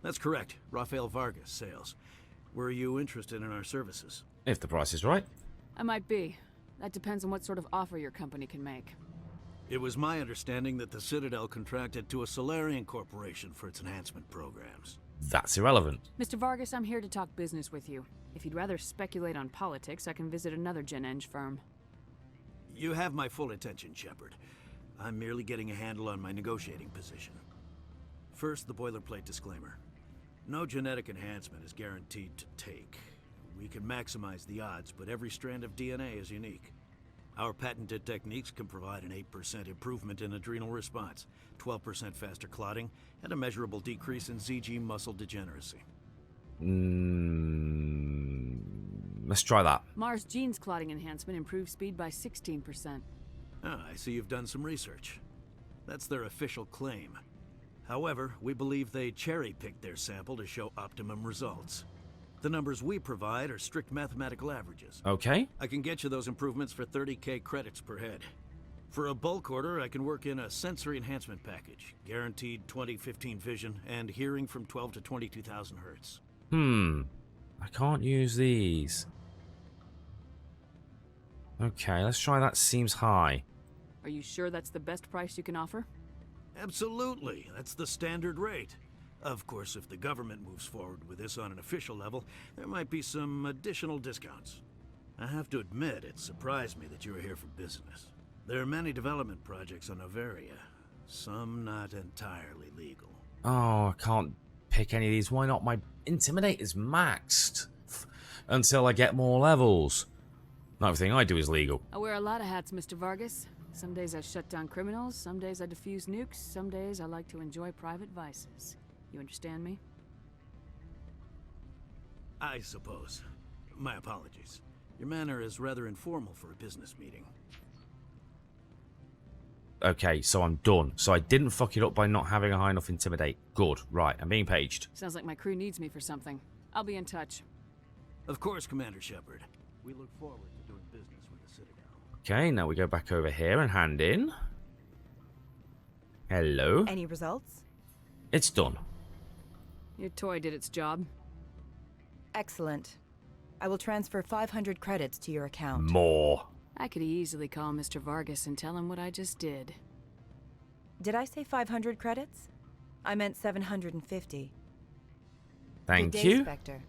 That's correct. Rafael Vargas, sales. Were you interested in our services? If the price is right. I might be. That depends on what sort of offer your company can make. It was my understanding that the Citadel contracted to a Solarian corporation for its enhancement programs. That's irrelevant. Mr. Vargas, I'm here to talk business with you. If you'd rather speculate on politics, I can visit another Gen-Eng firm. You have my full attention, Shepard. I'm merely getting a handle on my negotiating position. First, the boilerplate disclaimer. No genetic enhancement is guaranteed to take. We can maximize the odds, but every strand of DNA is unique. Our patented techniques can provide an 8% improvement in adrenal response, 12% faster clotting, and a measurable decrease in ZG muscle degeneracy. Let's try that. Mars Gene's clotting enhancement improves speed by 16%. Ah, I see you've done some research. That's their official claim. However, we believe they cherry-picked their sample to show optimum results. The numbers we provide are strict mathematical averages. Okay. I can get you those improvements for 30k credits per head. For a bulk order, I can work in a sensory enhancement package, guaranteed 20/15 vision, and hearing from 12 to 22,000 hertz. I can't use these. Okay, let's try that. Seems high. Are you sure that's the best price you can offer? Absolutely. That's the standard rate. Of course, if the government moves forward with this on an official level, there might be some additional discounts. I have to admit, it surprised me that you were here for business. There are many development projects on Noveria, some not entirely legal. Oh, I can't pick any of these. Why not? My Intimidate is maxed until I get more levels. Not everything I do is legal. I wear a lot of hats, Mr. Vargas. Some days I shut down criminals, some days I defuse nukes, some days I like to enjoy private vices. You understand me? I suppose. My apologies. Your manner is rather informal for a business meeting. Okay, so I'm done. So I didn't fuck it up by not having a high enough Intimidate. Good. Right, I'm being paged. Sounds like my crew needs me for something. I'll be in touch. Of course, Commander Shepard. We look forward to doing business with the Citadel. Okay, now we go back over here and hand in. Hello. Any results? It's done. Your toy did its job. Excellent. I will transfer 500 credits to your account. More. I could easily call Mr. Vargas and tell him what I just did. Did I say 500 credits? I meant 750. Thank Good day, you. Spectre.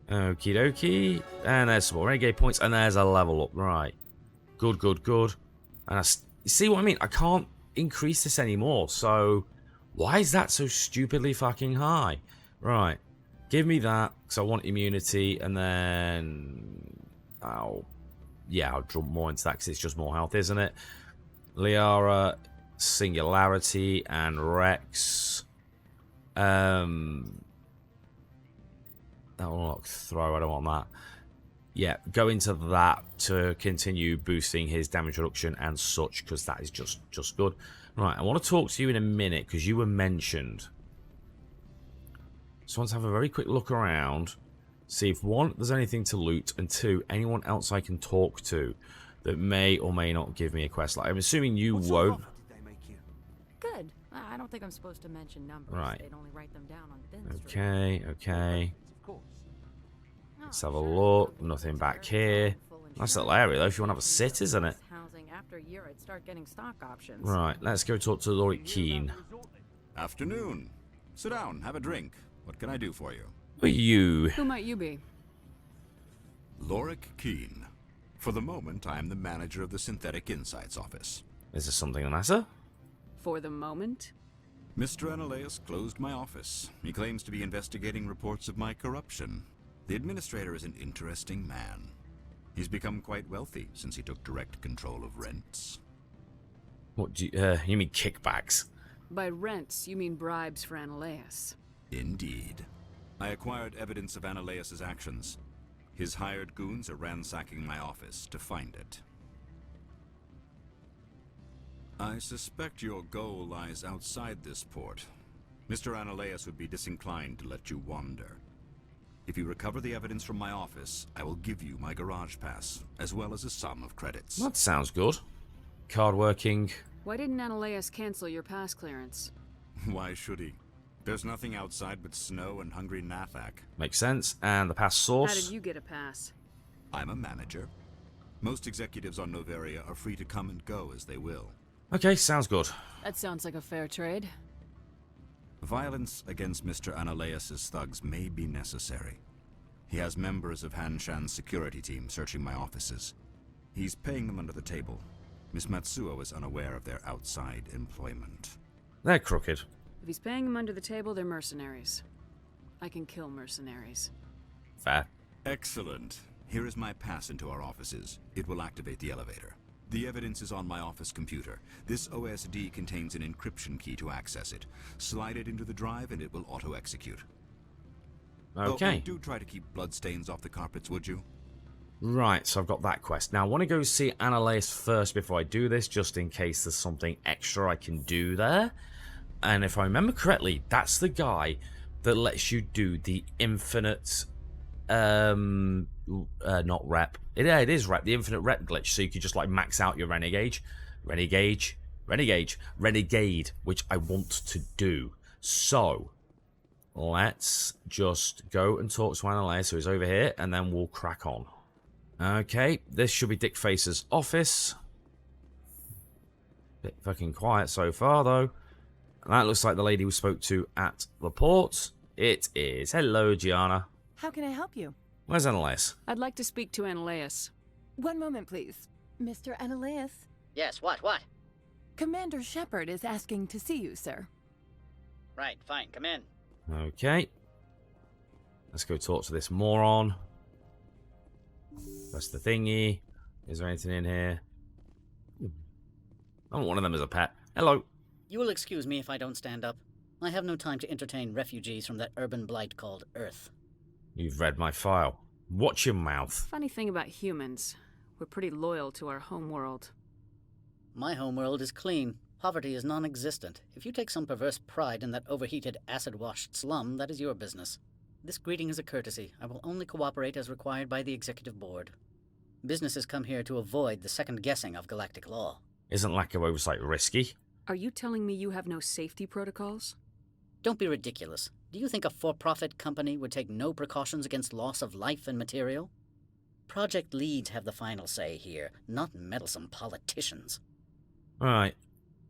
Okie dokie. And there's some more renegade points, and there's a level up. Right. Good, good, good. And you see what I mean? I can't increase this anymore, so why is that so stupidly fucking high? Right. Give me that, because I want immunity, and then I'll jump more into that, because it's just more health, isn't it? Liara, Singularity, and Rex. That will unlock throw. I don't want that. Yeah, go into that to continue boosting his damage reduction and such, because that is just good. Right, I want to talk to you in a minute, because you were mentioned. So I want to have a very quick look around, see if one, there's anything to loot, and two, anyone else I can talk to that may or may not give me a quest. Like, I'm assuming you won't. Good. I don't think I'm supposed to mention numbers. Right. They'd only write them down on thin strip. Okay. Let's have a look. Nothing back here. Nice little area, though, if you want to have a sit, isn't it? Housing. After a year, I'd start getting stock options. Right, let's go talk to Laurie Keene. Afternoon. Sit down, have a drink. What can I do for you? Who are you? Who might you be? Lorik Keene. For the moment, I am the manager of the Synthetic Insights Office. Is there something the matter? For the moment? Mr. Analeus closed my office. He claims to be investigating reports of my corruption. The administrator is an interesting man. He's become quite wealthy since he took direct control of rents. What do you mean kickbacks? By rents, you mean bribes for Analeus. Indeed. I acquired evidence of Analeus's actions. His hired goons are ransacking my office to find it. I suspect your goal lies outside this port. Mr. Ananias would be disinclined to let you wander. If you recover the evidence from my office, I will give you my garage pass, as well as a sum of credits. That sounds good. Card working. Why didn't Ananias cancel your pass clearance? Why should he? There's nothing outside but snow and hungry Nathak. Makes sense. And the pass source? How did you get a pass? I'm a manager. Most executives on Noveria are free to come and go as they will. Okay, sounds good. That sounds like a fair trade. Violence against Mr. Ananias' thugs may be necessary. He has members of Hanshan's security team searching my offices. He's paying them under the table. Miss Matsuo is unaware of their outside employment. They're crooked. If he's paying them under the table, they're mercenaries. I can kill mercenaries. Fair. Excellent. Here is my pass into our offices. It will activate the elevator. The evidence is on my office computer. This OSD contains an encryption key to access it. Slide it into the drive and it will auto-execute. Okay. Oh, do try to keep bloodstains off the carpets, would you? Right, so I've got that quest. Now, I want to go see Ananias first before I do this, just in case there's something extra I can do there. And if I remember correctly, that's the guy that lets you do the infinite... not rep. Yeah, it is rep. The infinite rep glitch, so you could just like max out your renegade, which I want to do. So let's just go and talk to Ananias, so he's over here, and then we'll crack on. Okay, this should be Dick Facer's office. Bit fucking quiet so far, though. And that looks like the lady we spoke to at the port. It is. Hello, Gianna. How can I help you? Where's Ananias? I'd like to speak to Ananias. One moment, please. Mr. Ananias? Yes, what? Commander Shepard is asking to see you, sir. Right, fine, come in. Okay. Let's go talk to this moron. That's the thingy. Is there anything in here? I want one of them as a pet. Hello. You will excuse me if I don't stand up. I have no time to entertain refugees from that urban blight called Earth. You've read my file. Watch your mouth. Funny thing about humans. We're pretty loyal to our homeworld. My homeworld is clean. Poverty is non-existent. If you take some perverse pride in that overheated, acid-washed slum, that is your business. This greeting is a courtesy. I will only cooperate as required by the Executive Board. Businesses come here to avoid the second-guessing of galactic law. Isn't lack of oversight risky? Are you telling me you have no safety protocols? Don't be ridiculous. Do you think a for-profit company would take no precautions against loss of life and material? Project leads have the final say here, not meddlesome politicians. Alright.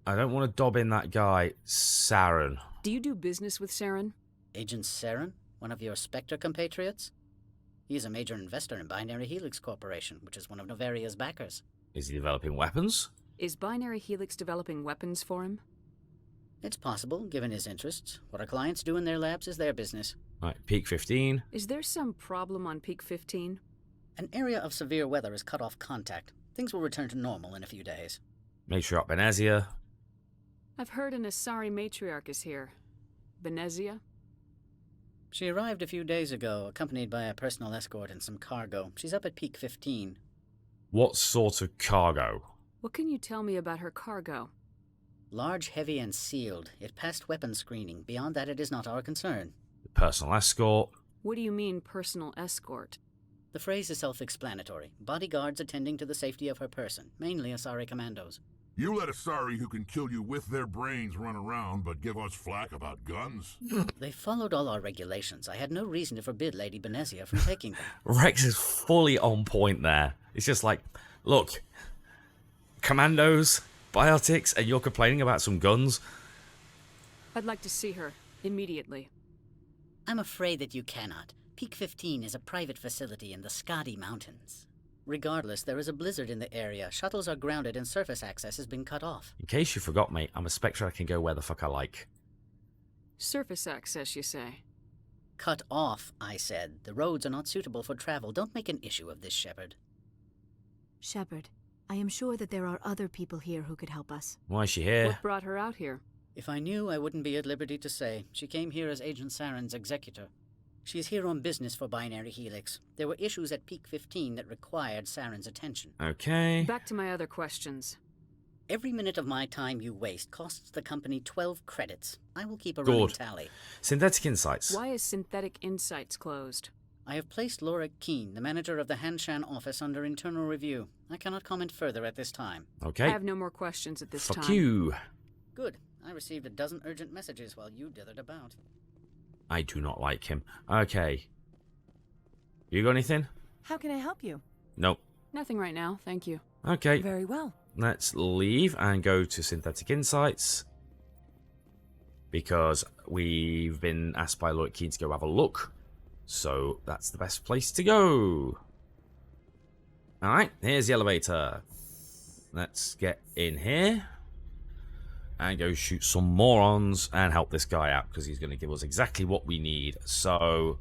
I don't want to dob in that guy, Saren. Do you do business with Saren? Agent Saren? One of your Spectre compatriots? He is a major investor in Binary Helix Corporation, which is one of Noveria's backers. Is he developing weapons? Is Binary Helix developing weapons for him? It's possible, given his interests. What our clients do in their labs is their business. Right, Peak 15. Is there some problem on Peak 15? An area of severe weather has cut off contact. Things will return to normal in a few days. Matriarch Benezia. I've heard an Asari matriarch is here. Benezia? She arrived a few days ago, accompanied by a personal escort and some cargo. She's up at Peak 15. What sort of cargo? What can you tell me about her cargo? Large, heavy, and sealed. It passed weapons screening. Beyond that, it is not our concern. Personal escort. What do you mean, personal escort? The phrase is self-explanatory. Bodyguards attending to the safety of her person, mainly Asari commandos. You let Asari who can kill you with their brains run around, but give us flack about guns? They followed all our regulations. I had no reason to forbid Lady Benezia from taking them. Rex is fully on point there. It's just like, look, commandos, biotics, and you're complaining about some guns? I'd like to see her, immediately. I'm afraid that you cannot. Peak 15 is a private facility in the Skadi Mountains. Regardless, there is a blizzard in the area. Shuttles are grounded and surface access has been cut off. In case you forgot, mate, I'm a Spectre. I can go where the fuck I like. Surface access, you say? Cut off, I said. The roads are not suitable for travel. Don't make an issue of this, Shepard. Shepard, I am sure that there are other people here who could help us. Why is she here? What brought her out here? If I knew, I wouldn't be at liberty to say. She came here as Agent Saren's executor. She is here on business for Binary Helix. There were issues at Peak 15 that required Saren's attention. Okay. Back to my other questions. Every minute of my time you waste costs the company 12 credits. I will keep a running tally. Synthetic Insights. Why is Synthetic Insights closed? I have placed Laura Keene, the manager of the Hanshan office, under internal review. I cannot comment further at this time. Okay. I have no more questions at this time. Fuck you. Good. I received a dozen urgent messages while you dithered about. I do not like him. Okay. You got anything? How can I help you? Nope. Nothing right now, thank you. Okay. Very well. Let's leave and go to Synthetic Insights. Because we've been asked by Laura Keene to go have a look. So that's the best place to go. Alright, here's the elevator. Let's get in here. And go shoot some morons and help this guy out. Because he's going to give us exactly what we need. So,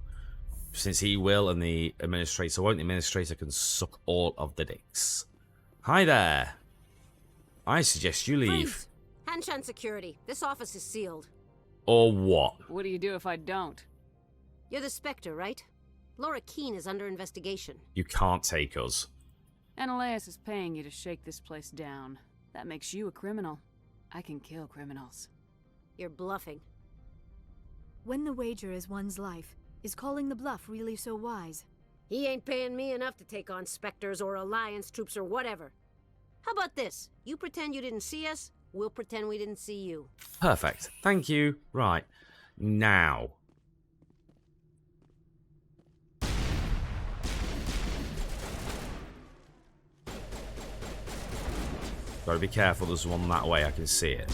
since he will and the administrator won't, the administrator can suck all of the dicks. Hi there. I suggest you leave. Freeze! Hanshan security. This office is sealed. Or what? What do you do if I don't? You're the Spectre, right? Laura Keene is under investigation. You can't take us. Ananias is paying you to shake this place down. That makes you a criminal. I can kill criminals. You're bluffing. When the wager is one's life, is calling the bluff really so wise? He ain't paying me enough to take on Spectres or Alliance troops or whatever. How about this? You pretend you didn't see us, we'll pretend we didn't see you. Perfect. Thank you. Right. Now. Gotta be careful, there's one that way, I can see it.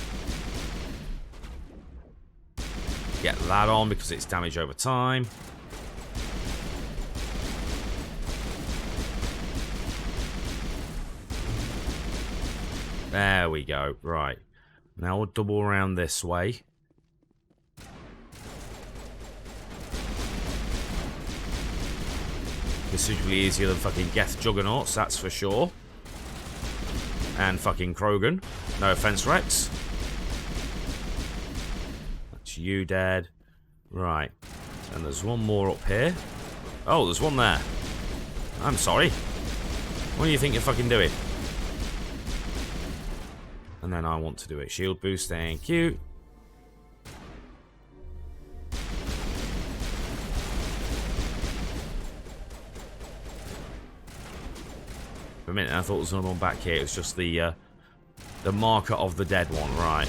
Get that on because it's damage over time. There we go. Right. Now we'll double around this way. Considerably easier than fucking Geth Juggernauts, that's for sure. And fucking Krogan. No offense, Rex. That's you dead. Right. And there's one more up here. Oh, there's one there. I'm sorry. What do you think you're fucking doing? And then I want to do it. Shield boost, thank you. For a minute, I thought there was another one back here. It was just the marker of the dead one, right?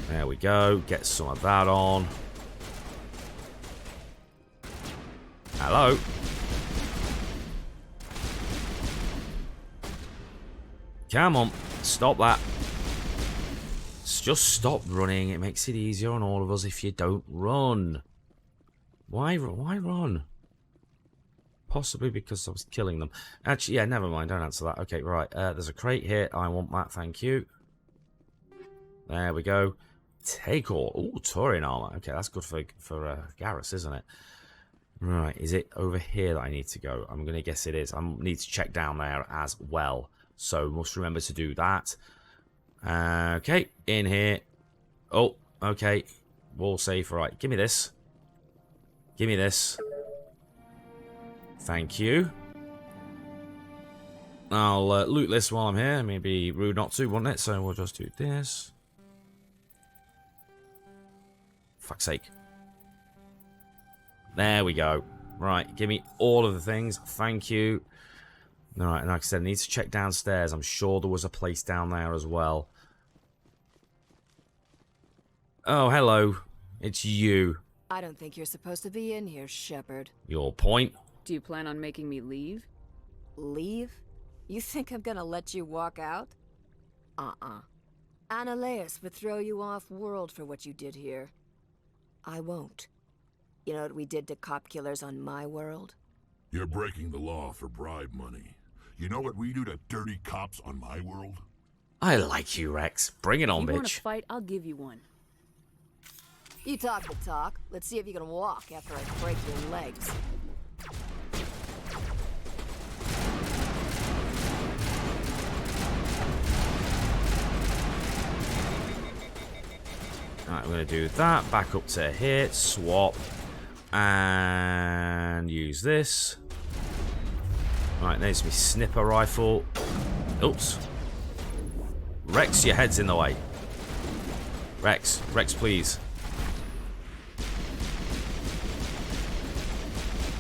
There we go. Get some of that on. Hello. Come on, stop that. Just stop running. It makes it easier on all of us if you don't run. Why run? Possibly because I was killing them. Actually, yeah, never mind. Don't answer that. Okay, right. There's a crate here. I want that. Thank you. There we go. Take all. Ooh, Taurin armor. Okay, that's good for Garrus, isn't it? Right. Is it over here that I need to go? I'm going to guess it is. I need to check down there as well. So must remember to do that. Okay, in here. Oh, okay. Wall safe. Right, give me this. Give me this. Thank you. I'll loot this while I'm here. Maybe rude not to, wouldn't it? So we'll just do this. Fuck's sake. There we go. Right, give me all of the things. Thank you. Alright, and like I said, I need to check downstairs. I'm sure there was a place down there as well. Oh, hello. It's you. I don't think you're supposed to be in here, Shepard. Your point? Do you plan on making me leave? Leave? You think I'm gonna let you walk out? Ananias would throw you off-world for what you did here. I won't. You know what we did to cop killers on my world? You're breaking the law for bribe money. You know what we do to dirty cops on my world? I like you, Rex. Bring it on, you bitch. You want to fight? I'll give you one. You talk the talk. Let's see if you can walk after I break your legs. Alright, we're going to do that. Back up to here. Swap. And use this. Right, there's my snipper rifle. Oops. Rex, your head's in the way. Rex, please.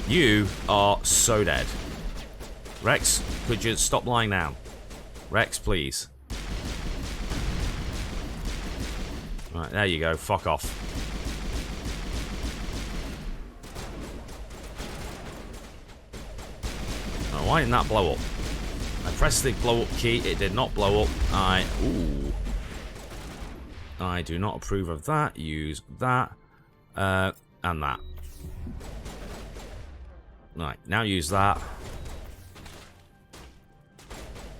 You are so dead. Rex, could you stop lying down? Rex, please. Right, there you go. Fuck off. Oh, why didn't that blow up? I pressed the blow up key. It did not blow up. Ooh. I do not approve of that. Use that. And that. Right, now use that.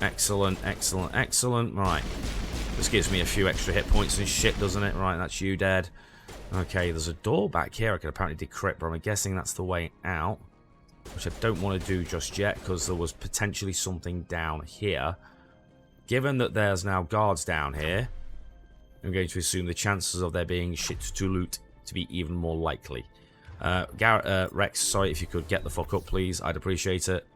Excellent, excellent, excellent. Right. This gives me a few extra hit points and shit, doesn't it? Right, that's you dead. Okay, there's a door back here I can apparently decrypt, but I'm guessing that's the way out. Which I don't want to do just yet, because there was potentially something down here. Given that there's now guards down here, I'm going to assume the chances of there being shit to loot to be even more likely. Rex, sorry, if you could get the fuck up, please. I'd appreciate it.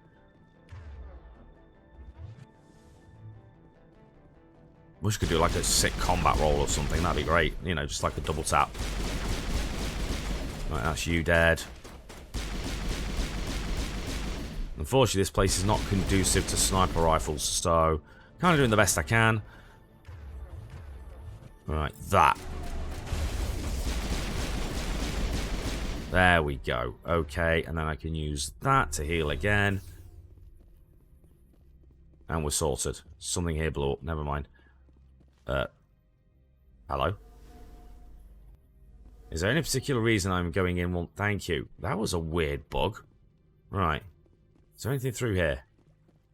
Wish we could do like a sick combat roll or something. That'd be great. You know, just like a double tap. Right, that's you dead. Unfortunately, this place is not conducive to sniper rifles, so kind of doing the best I can. Right, that. There we go. Okay, and then I can use that to heal again. And we're sorted. Something here blew up. Never mind. Hello? Is there any particular reason I'm going in? Well, thank you. That was a weird bug. Right. Is there anything through here?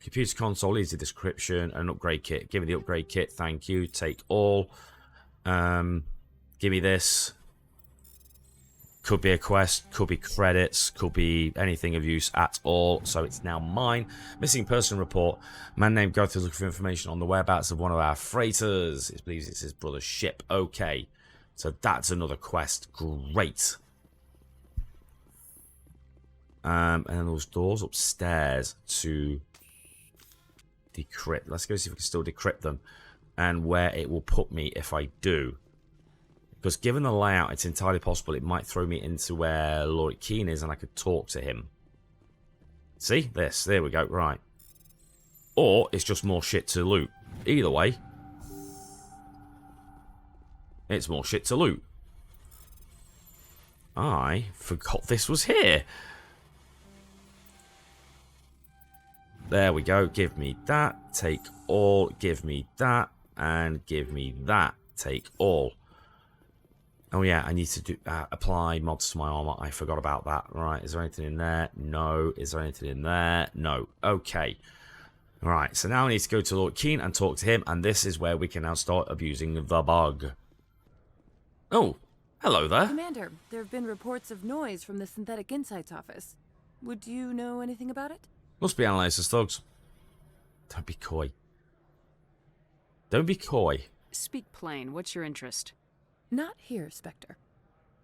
Computer console, easy description, an upgrade kit. Give me the upgrade kit. Thank you. Take all. Give me this. Could be a quest, could be credits, could be anything of use at all. So it's now mine. Missing person report. Man named Gareth is looking for information on the whereabouts of one of our freighters. It believes it's his brother's ship. Okay. So that's another quest. Great. And then those doors upstairs to decrypt. Let's go see if we can still decrypt them. And where it will put me if I do. Because given the layout, it's entirely possible it might throw me into where Lord Khaines is and I could talk to him. See? This. There we go. Right. Or it's just more shit to loot. Either way, it's more shit to loot. I forgot this was here. There we go. Give me that. Take all. Give me that. And give me that. Take all. Oh yeah, I need to do apply mods to my armor. I forgot about that. Right, is there anything in there? No. Is there anything in there? No. Okay. Right, so now I need to go to Lord Khaines and talk to him, and this is where we can now start abusing the bug. Oh, hello there. Commander, there have been reports of noise from the Synthetic Insights office. Would you know anything about it? Must be Analysis thugs. Don't be coy. Don't be coy. Speak plain. What's your interest? Not here, Spectre.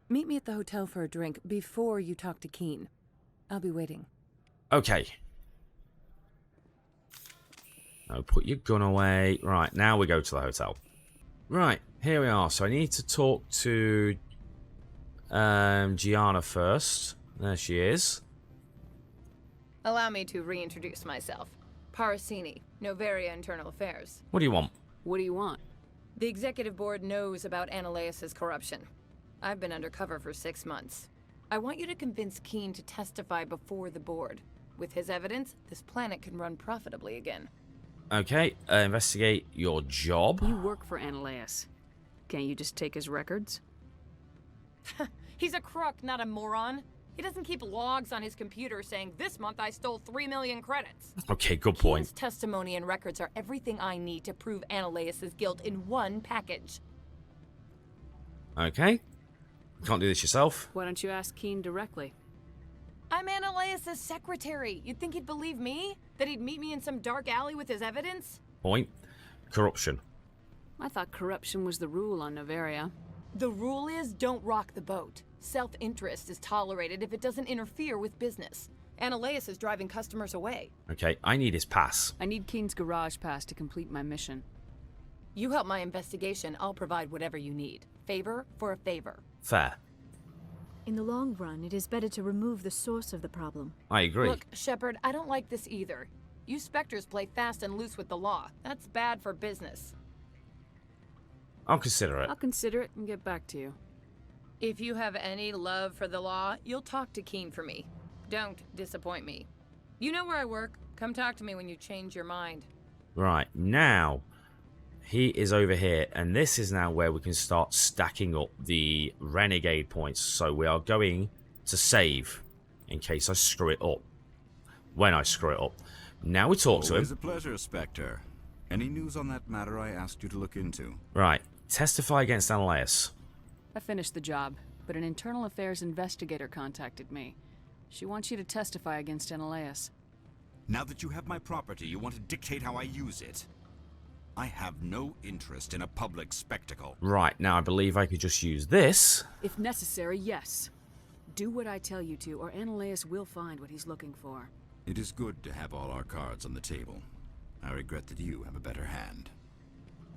Meet me at the hotel for a drink before you talk to Khaines. I'll be waiting. Okay. Now put your gun away. Right, now we go to the hotel. Right, here we are. So I need to talk to Gianna first. There she is. Allow me to reintroduce myself. Parasini, Noveria Internal Affairs. What do you want? What do you want? The executive board knows about Analysis' corruption. I've been undercover for 6 months. I want you to convince Khaines to testify before the board. With his evidence, this planet can run profitably again. Okay, investigate your job. You work for Analysis. Can't you just take his records? He's a crook, not a moron. He doesn't keep logs on his computer saying, this month I stole 3 million credits. Okay, good point. Khaines' testimony and records are everything I need to prove Analysis' guilt in one package. Okay. You can't do this yourself. Why don't you ask Khaines directly? I'm Analysis' secretary. You'd think he'd believe me? That he'd meet me in some dark alley with his evidence? Point. Corruption. I thought corruption was the rule on Noveria. The rule is don't rock the boat. Self-interest is tolerated if it doesn't interfere with business. Analeus is driving customers away. Okay, I need his pass. I need Keen's garage pass to complete my mission. You help my investigation, I'll provide whatever you need. Favor for a favor. Fair. In the long run, it is better to remove the source of the problem. I agree. Look, Shepard, I don't like this either. You Spectres play fast and loose with the law. That's bad for business. I'll consider it. I'll consider it and get back to you. If you have any love for the law, you'll talk to Keene for me. Don't disappoint me. You know where I work. Come talk to me when you change your mind. Right, now, he is over here, and this is now where we can start stacking up the renegade points. So we are going to save in case I screw it up. When I screw it up. Now we talk to him. Always a pleasure, Spectre. Any news on that matter I asked you to look into? Right, testify against Analeus. I finished the job, but an internal affairs investigator contacted me. She wants you to testify against Analeus. Now that you have my property, you want to dictate how I use it. I have no interest in a public spectacle. Right, now I believe I could just use this. If necessary, yes. Do what I tell you to, or Analeus will find what he's looking for. It is good to have all our cards on the table. I regret that you have a better hand.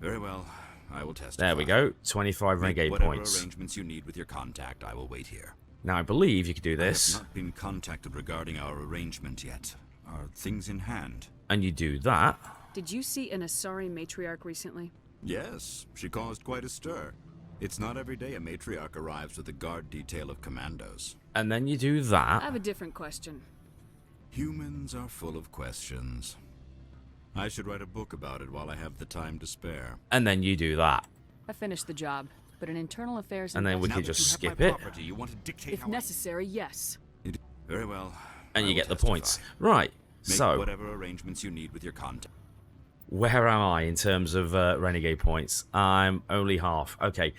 Very well, I will testify. There we go, 25 renegade whatever points. Arrangements you need with your contact, I will wait here. Now I believe you could do I this. have not been contacted regarding our arrangement yet. Are things in hand? And you do that. Did you see an Asari matriarch recently? Yes, she caused quite a stir. It's not every day a matriarch arrives with a guard detail of commandos. And then you do I that. have a different question. Humans are full of questions. I should write a book about it while I have the time to spare. And then you do that. I finished the job, but an internal affairs And then we could just skip it. You want to dictate If how necessary, yes. Very well. And I you will get the testify. points. Right, Make so whatever arrangements you need with your contact. where am I in terms of renegade points? I'm only half. Okay,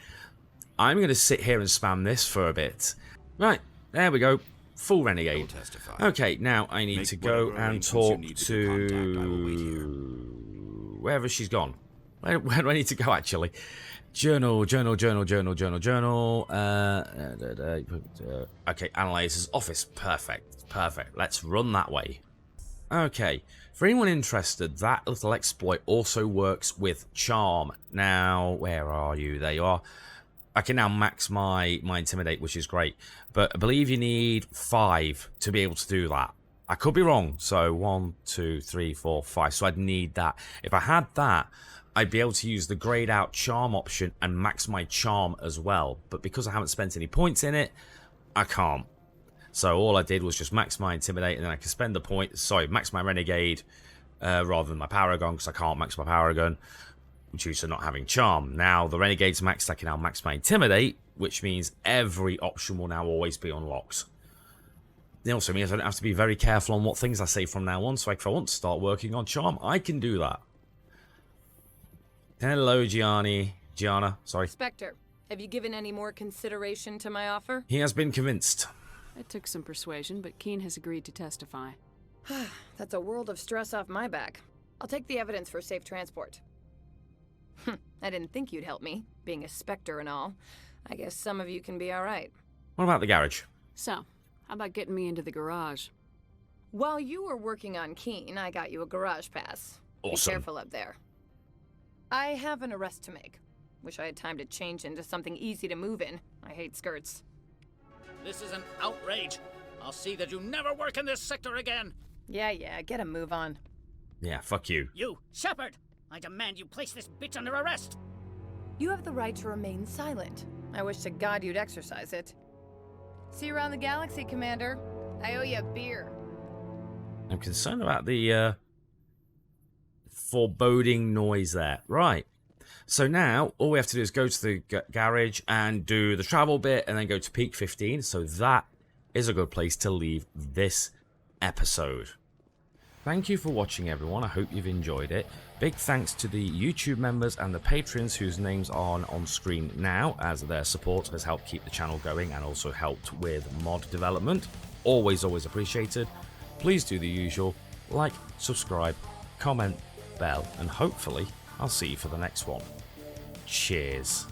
I'm going to sit here and spam this for a bit. Right, there we go. Full renegade. Okay, now I need Make to go whatever and arrangements you talk need with your contact. I will wait here. to wherever she's gone. Where do I need to go actually? Journal. Okay, Analeus' office. Perfect. Let's run that way. Okay, for anyone interested, that little exploit also works with charm. Now, where are you? There you are. I can now max my intimidate, which is great. But I believe you need 5 to be able to do that. I could be wrong. So 1, 2, 3, 4, 5. So I'd need that. If I had that, I'd be able to use the grayed out charm option and max my charm as well. But because I haven't spent any points in it, I can't. So all I did was just max my intimidate, and then I can spend the point. Sorry, max my renegade rather than my paragon, because I can't max my paragon due to not having charm. Now the renegade's maxed, I can now max my intimidate, which means every option will now always be unlocked. It also means I don't have to be very careful on what things I say from now on. So if I want to start working on charm, I can do that. Hello, Gianna, sorry. Spectre, have you given any more consideration to my offer? He has been convinced. It took some persuasion, but Keene has agreed to testify. That's a world of stress off my back. I'll take the evidence for safe transport. I didn't think you'd help me, being a Spectre and all. I guess some of you can be alright. What about the garage? So, how about getting me into the garage? While you were working on Keene, I got you a garage pass. Awesome. Be careful up there. I have an arrest to make. Wish I had time to change into something easy to move in. I hate skirts. This is an outrage. I'll see that you never work in this sector again. Yeah, get a move on. Yeah, fuck you. You, Shepard! I demand you place this bitch under arrest. You have the right to remain silent. I wish to God you'd exercise it. See you around the galaxy, Commander. I owe you a beer. I'm concerned about the foreboding noise there. Right. So now all we have to do is go to the garage and do the travel bit and then go to peak 15. So that is a good place to leave this episode. Thank you for watching, everyone. I hope you've enjoyed it. Big thanks to the YouTube members and the patrons whose names are on screen now, as their support has helped keep the channel going and also helped with mod development. Always appreciated. Please do the usual. Like, subscribe, comment, bell, and hopefully I'll see you for the next one. Cheers.